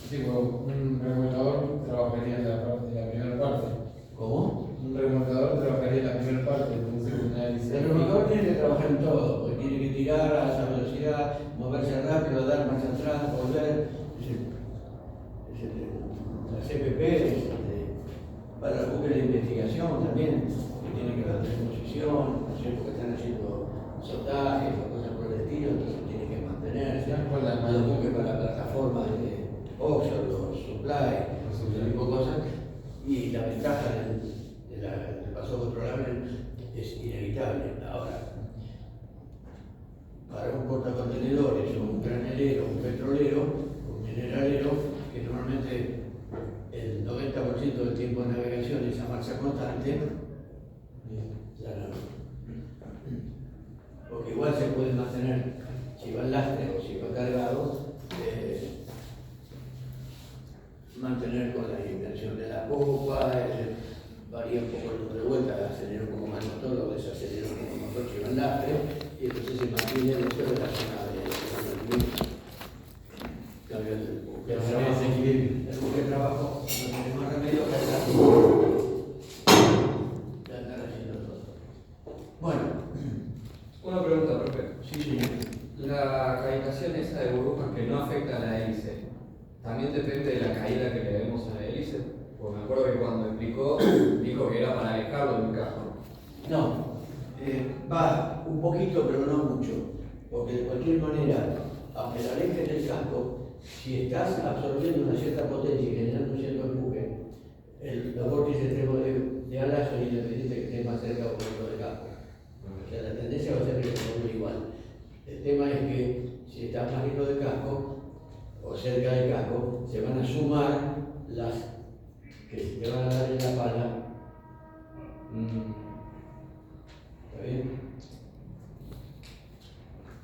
Sí, bueno, un remolcador trabajaría en la primera parte. ¿Cómo? Un remolcador trabajaría en la primera parte, entonces una hélice. El remolcador tiene que trabajar en todo, porque tiene que tirar a esa velocidad, moverse rápido, dar marcha atrás, volver. La CPP para los buques de investigación también, que tienen que mantener posición, ¿no es cierto? Que están haciendo sotajes o cosas por el estilo, entonces tienen que mantenerse. Los buques para plataformas de offshore, los supply, ese tipo de cosas. Y la ventaja del paso controlable es inevitable. Ahora, para un portacontenedores o un granelero, un petrolero, un mineralero, que normalmente el 90% del tiempo de navegación es a marcha constante, porque igual se puede mantener, si va en lastre o si va cargado, mantener con la inversión de la popa, varía un poco el número de vueltas, acelera un poco más el motor o desacelera un poco el motor si va en lastre, y entonces se mantiene dentro de la zona de rendimiento. Cambio el buque de trabajo, no tiene más remedio que andar haciendo todo. Bueno. Una pregunta, profe. Sí, señor. La calibración esa de burbujas que no afecta a la hélice, ¿también depende de la caída que le demos a la hélice? Porque me acuerdo que cuando explicó, dijo que era para alejarlo del casco. No, va un poquito, pero no mucho. Porque de cualquier manera, aunque la alejes del casco, si estás absorbiendo una cierta potencia y generando un cierto empuje, los vórtices extremos de alas son independientes que estés más cerca o lejos del casco. O sea, la tendencia va a ser que se vuelva igual. El tema es que si estás más lejos del casco o cerca del casco, se van a sumar las que te van a dar en la pala. ¿Está bien?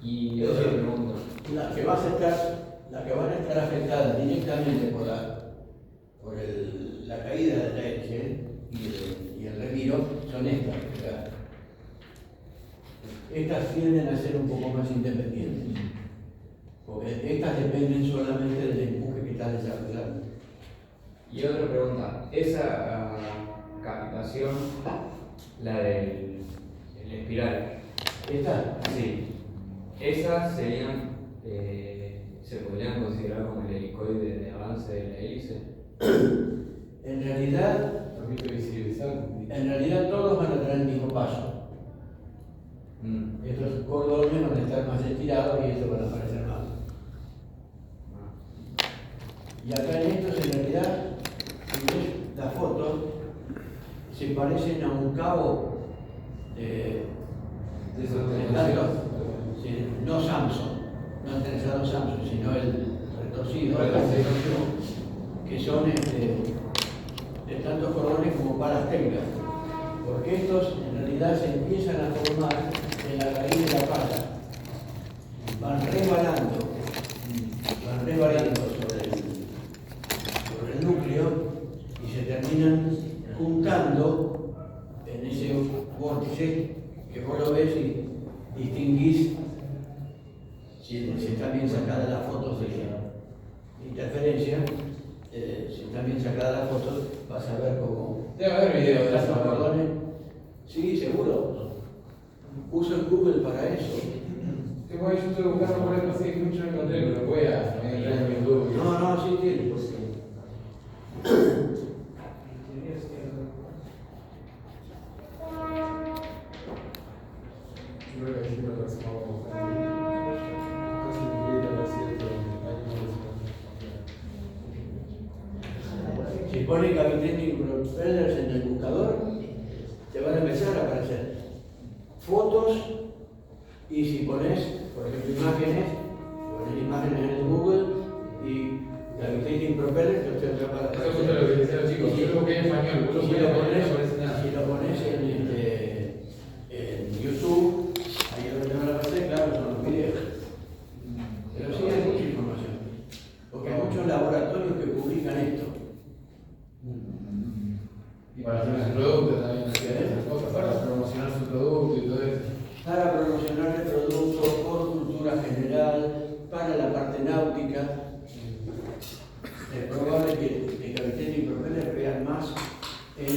Y otra pregunta. Las que van a estar afectadas directamente por la caída de la hélice y el reviro son estas. Estas tienden a ser un poco más independientes, porque estas dependen solamente del empuje que estás desarrollando. Y otra pregunta, esa captación, la del espiral, ¿Esta? sí, esas serían, se podrían considerar como el helicoide de avance de la hélice. En realidad, Permite visibilizar. todos van a tener el mismo paso. Estos cordones van a estar más estirados y estos van a parecer más. Y acá en estos, en realidad, si ves la foto, se parecen a un cabo de no Samsung, no interesado Samsung, sino el retorcido, que son de tantos cordones como palas técnicas, porque estos en realidad se empiezan a formar en la raíz de la pala, van rebalando sobre el núcleo y se terminan juntando en ese vórtice que vos lo ves y distinguís si están bien sacadas las fotos de interferencia. Si están bien sacadas las fotos, vas a ver cómo. Debe haber videos de están eso, los ¿no? cordones. Sí, seguro. Uso el Google para eso. Que voy, yo estoy buscando por esto así, mucho no encontré, pero voy a entrar en YouTube. No, sí tiene. Creo que ahí lo aproximamos casi un 10% Si pones Cavitating Propellers en el buscador, te van a empezar a aparecer fotos, y si pones, por ejemplo, pones imágenes en el Google y Cavitating Propellers, te va a Eso aparecer. es lo que decían los chicos, yo lo busqué en español, vos lo Si pones lo en pones, español, no aparece nada. si lo pones en YouTube, ahí donde van a aparecer, claro, son los videos. Pero sí hay mucha información, porque hay muchos laboratorios que publican esto. Y para hacer su producto también, esas cosas, para promocionar su producto y todo eso. Para promocionar el producto, por cultura general, para la parte náutica. Es probable que Cavitating Propellers vean más en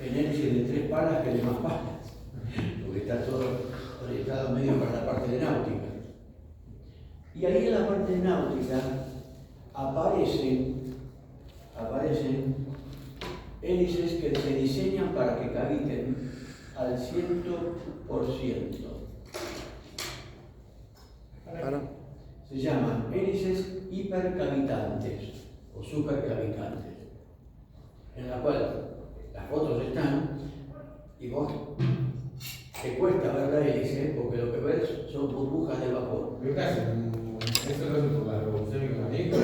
hélice de 3 palas que de más palas, porque está todo orientado medio para la parte de náutica. Y ahí en la parte náutica aparecen hélices que se diseñan para que caviten al 100%. Para. Se llaman hélices hipercavitantes o supercavitantes, en la cual las fotos están y vos te cuesta ver la hélice porque lo que ves son burbujas de vapor. Pero casi, ¿eso lo hace por la revolución económica o...?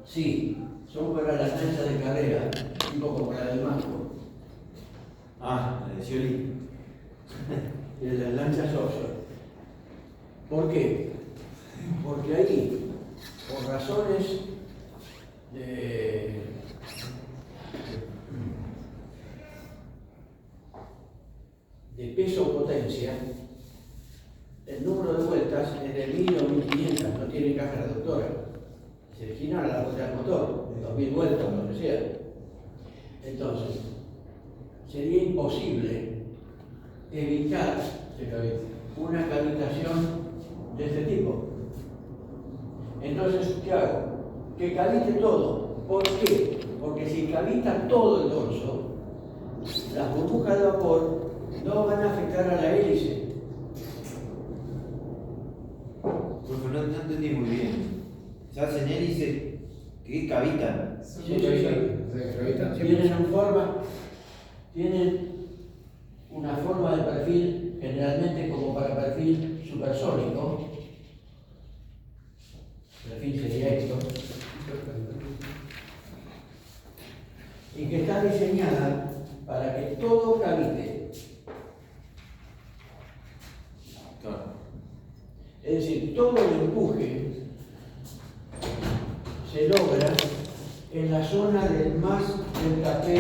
Sí, son para la lancha de carrera, tipo como la del Manco. Ah, la de Scioli. Y de las lanchas offshore. ¿Por qué? Porque ahí, por razones de peso o potencia, el número de vueltas es de 1000 o 1500, no tiene caja reductora. Se original a la vuelta del motor, de 2000 vueltas, lo que sea. Entonces, sería imposible evitar una cavitación de este tipo. Entonces, ¿qué hago? Que cavite todo. ¿Por qué? Porque si cavita todo el dorso, las burbujas de vapor no van a afectar a la hélice. Profe, no entendí muy bien. Se hacen hélices que cavitan. Tienen una forma de perfil, generalmente como para perfil supersónico. Perfil sería esto. Y que está diseñada para que todo cavite. Claro. Es decir, todo el empuje se logra en la zona del más del tapé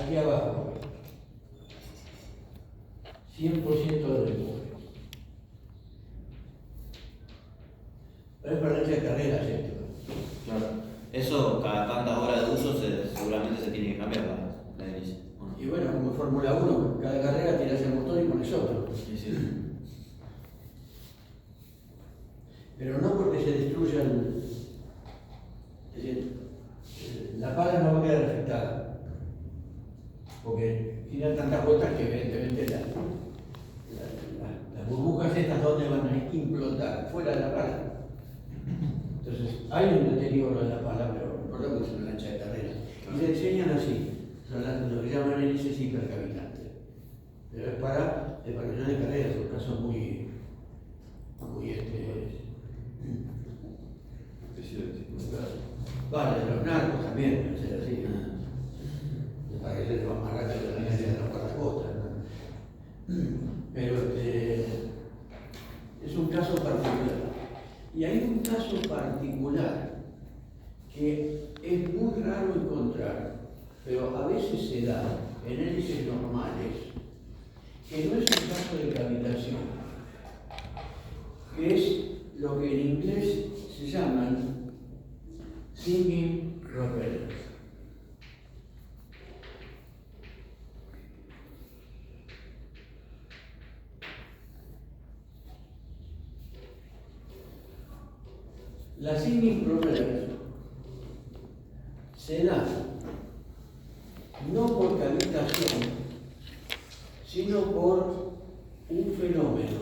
aquí abajo. 100% del empuje. Pero es para lancha de carreras esto. Claro. Eso, cada tantas horas de uso, seguramente se tiene que cambiar la hélice. ¿O no? Y bueno, como Fórmula 1, cada carrera tiras el motor y pones otro. Sí, sí. Pero no porque se destruya es decir, la pala no va a quedar afectada. Porque tiran tantas vueltas que evidentemente las burbujas estas donde van a implotar, fuera de la pala. Entonces, hay un deterioro de la pala, pero no lo que es una lancha de carrera. Y se enseñan así, son lo que llaman hélices hipercavitantes. Pero es para preparación de carreras, son casos muy Vale, los narcos también, o sea, así. Para que se va más rápido también hacia la cuarta costa, ¿no? Pero es un caso particular. Y hay un caso particular que es muy raro encontrar, pero a veces se da en hélices normales, que no es un caso de cavitación, que es lo que en inglés se llaman singing propellers. La singing propeller se da no por cavitación, sino por un fenómeno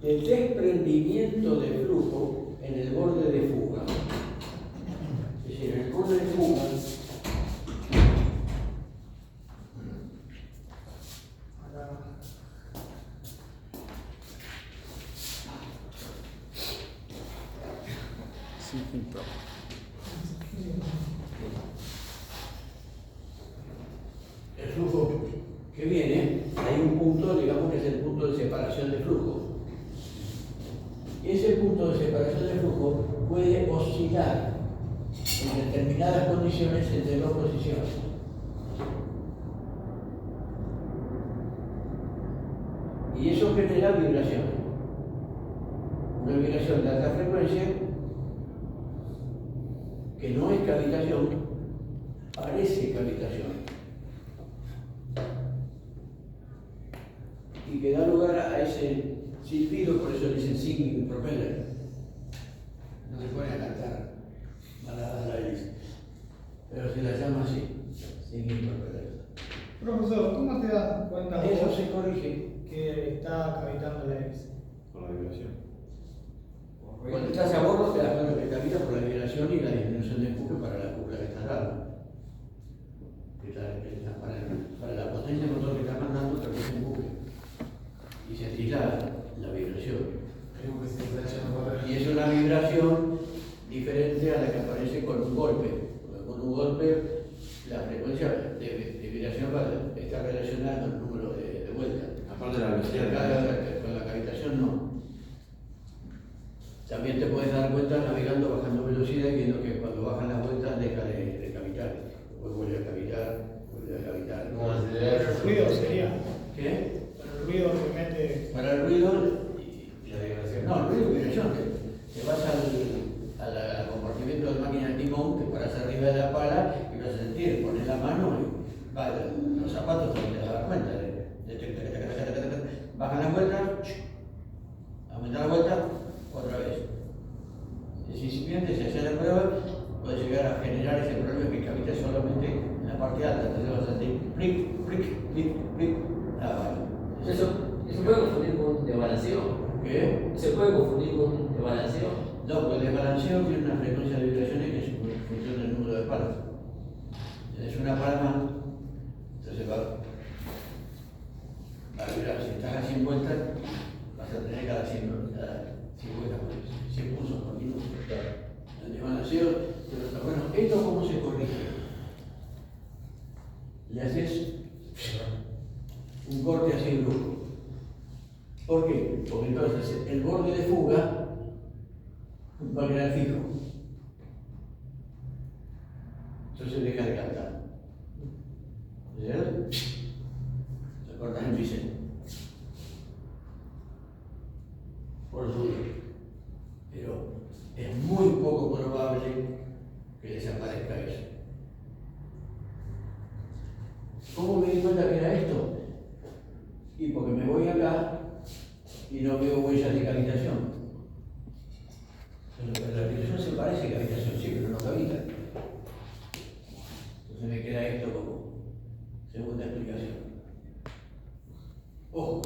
de desprendimiento de flujo en el borde de fuga. Es decir, en el borde de fuga Sinking prop. el flujo que viene, hay un punto, digamos que es el punto de separación de flujo. Y ese punto de separación de flujo puede oscilar en determinadas condiciones entre dos posiciones. Y eso genera vibraciones. Una vibración de alta frecuencia, que no es cavitación, parece cavitación. Y que da lugar a ese silbido, por eso dicen singing propeller. No se pone a cantar baladas la hélice, pero se la llama así, singing propeller. Profesor, ¿cómo te das cuenta Eso vos se corrige. que está cavitando la hélice? Con la vibración. Cuando estás a bordo te das cuenta que cavita por la vibración y la disminución de empuje para la cúpula que está dando. Para la potencia del motor que está mandando te reduce empuje. Y sentís la vibración. Y es una vibración diferente a la que aparece con un golpe. Porque con un golpe la frecuencia de vibración está relacionada con el número de vueltas. Aparte de la velocidad. Con la cavitación no. También te puedes dar cuenta navegando, bajando velocidad y viendo que cuando bajan las vueltas deja de cavitar. Después vuelve a cavitar, vuelve a cavitar. Pero el ruido sería. ¿Qué? Pero el ruido que mete. Para el ruido y la vibración. No, el ruido y vibración. Te vas al compartimiento de máquina de timón, te paras arriba de la pala y vas a sentir, pones la mano y va, los zapatos también te das cuenta. Bajan las vueltas, aumenta la vuelta, otra vez. Es incipiente, se hace la prueba, puede llegar a generar ese problema que cavita solamente en la parte alta. Entonces vas a sentir plic, plic, plic, plic. Vale. ¿Eso puede confundir con un desbalanceo? ¿Qué? ¿Se puede confundir con un desbalanceo? No, porque el desbalanceo tiene una frecuencia de vibraciones que es en función del número de palas. Es una palma, entonces va a vibrar. Si estás a 100 vueltas, vas a tener cada 100 vueltas, 100 pulsos por minuto. El desbalanceo, pero bueno, ¿esto cómo se corrige? Le haces un corte así brusco. ¿Por qué? Porque entonces el borde de fuga va a quedar fijo. Entonces deja de cantar. ¿Cierto? Se corta en bicep. Por ruido. Pero es muy poco probable que desaparezca eso. ¿Cómo me di cuenta que era esto? Y porque me voy acá y no veo huellas de cavitación. La cavitación se parece a cavitación, sí, pero no cavita. Entonces me queda esto como segunda explicación. Ojo,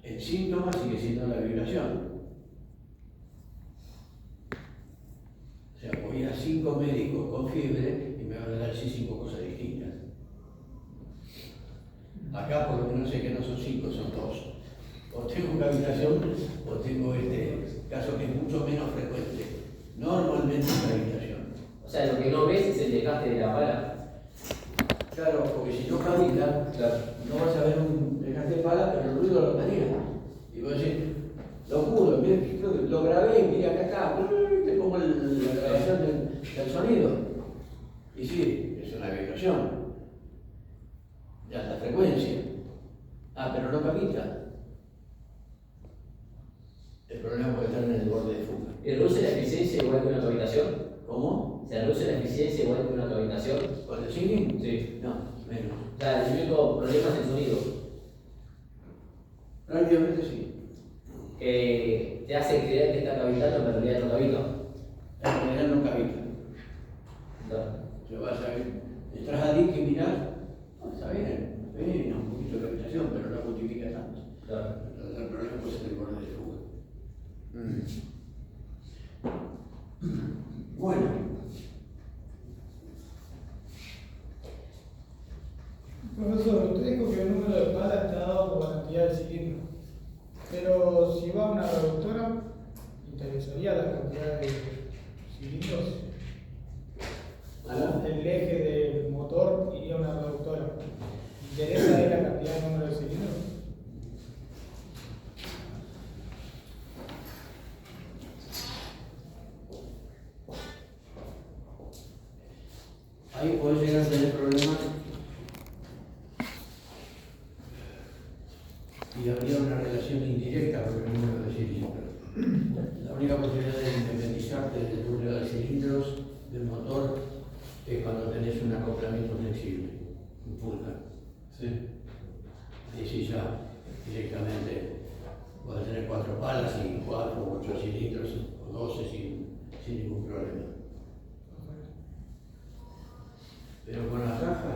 el síntoma sigue siendo la vibración. O sea, voy a 5 médicos con fiebre y me van a dar 5 cosas distintas. Acá por lo menos sé que no son 5, son 2. O tengo cavitación o tengo este caso que es mucho menos frecuente. Normalmente es cavitación. O sea, desgaste de la pala. Claro, porque si no cavita, Claro. no vas a ver un desgaste de pala, pero el ruido lo tenía. Y vos decís, lo juro, mirá, lo grabé, mira acá está, te pongo la grabación del sonido. Y sí, es una vibración de alta frecuencia. Ah, pero no cavita. El problema puede estar en el borde de fuga. ¿Y reduce la eficiencia igual que una cavitación? ¿Cómo? ¿Se reduce la eficiencia igual que una cavitación? ¿Con el singing? Sí. No, menos. O sea, el único problema es el sonido. Prácticamente sí. Que te hace creer que está cavitando, pero en realidad no cavita. En realidad no cavita. Claro. Yo vas a ver, entras allí que mirás, está bien, un poquito de cavitación, pero no multiplica tanto. Claro. El problema puede ser el borde de fuga. Bueno. Profesor, usted dijo que el número de palas está dado por la cantidad de cilindros. Pero si va a una reductora, ¿interesaría la cantidad de cilindros? ¿Aló? El eje del motor iría a una reductora. ¿Interesa ahí la cantidad de número de cilindros? Ahí puedes llegar a tener problemas y habría una relación indirecta con el número de cilindros. La única posibilidad de independizarte del número de cilindros del motor es cuando tenés un acoplamiento flexible, un pulga. Sí. Ahí sí ya directamente podés tener 4 palas y 4 o 8 cilindros o 12 sin ningún problema. Pero con la caja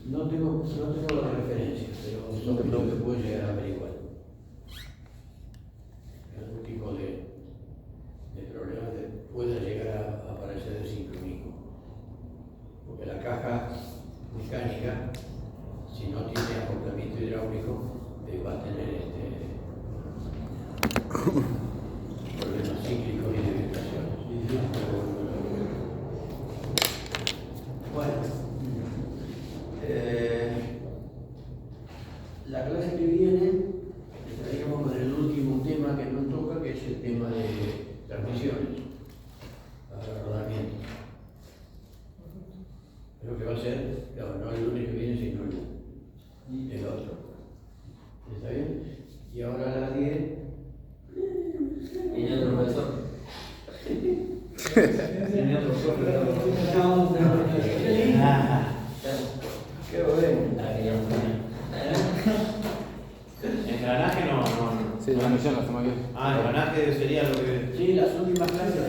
no tengo la referencia, pero son lo que puedo llegar a averiguar. Algún tipo de problema que pueda llegar a aparecer de sincronismo. Porque la caja mecánica, si no tiene acoplamiento hidráulico, va a tener problemas cíclicos y de vibraciones. Bueno, la clase que viene estaríamos con el último tema que nos toca, que es el tema de transmisiones para rodamiento. Creo que va a ser, claro, no el lunes que viene, sino el otro. ¿Está bien? Y ahora a las 10. ¿Tiene otro profesor? ¿Tiene otro Qué bueno. La queríamos poner. Engranaje no. Sí, la misión la estamos aquí. Ah, engranaje sería lo que. Sí, las últimas clases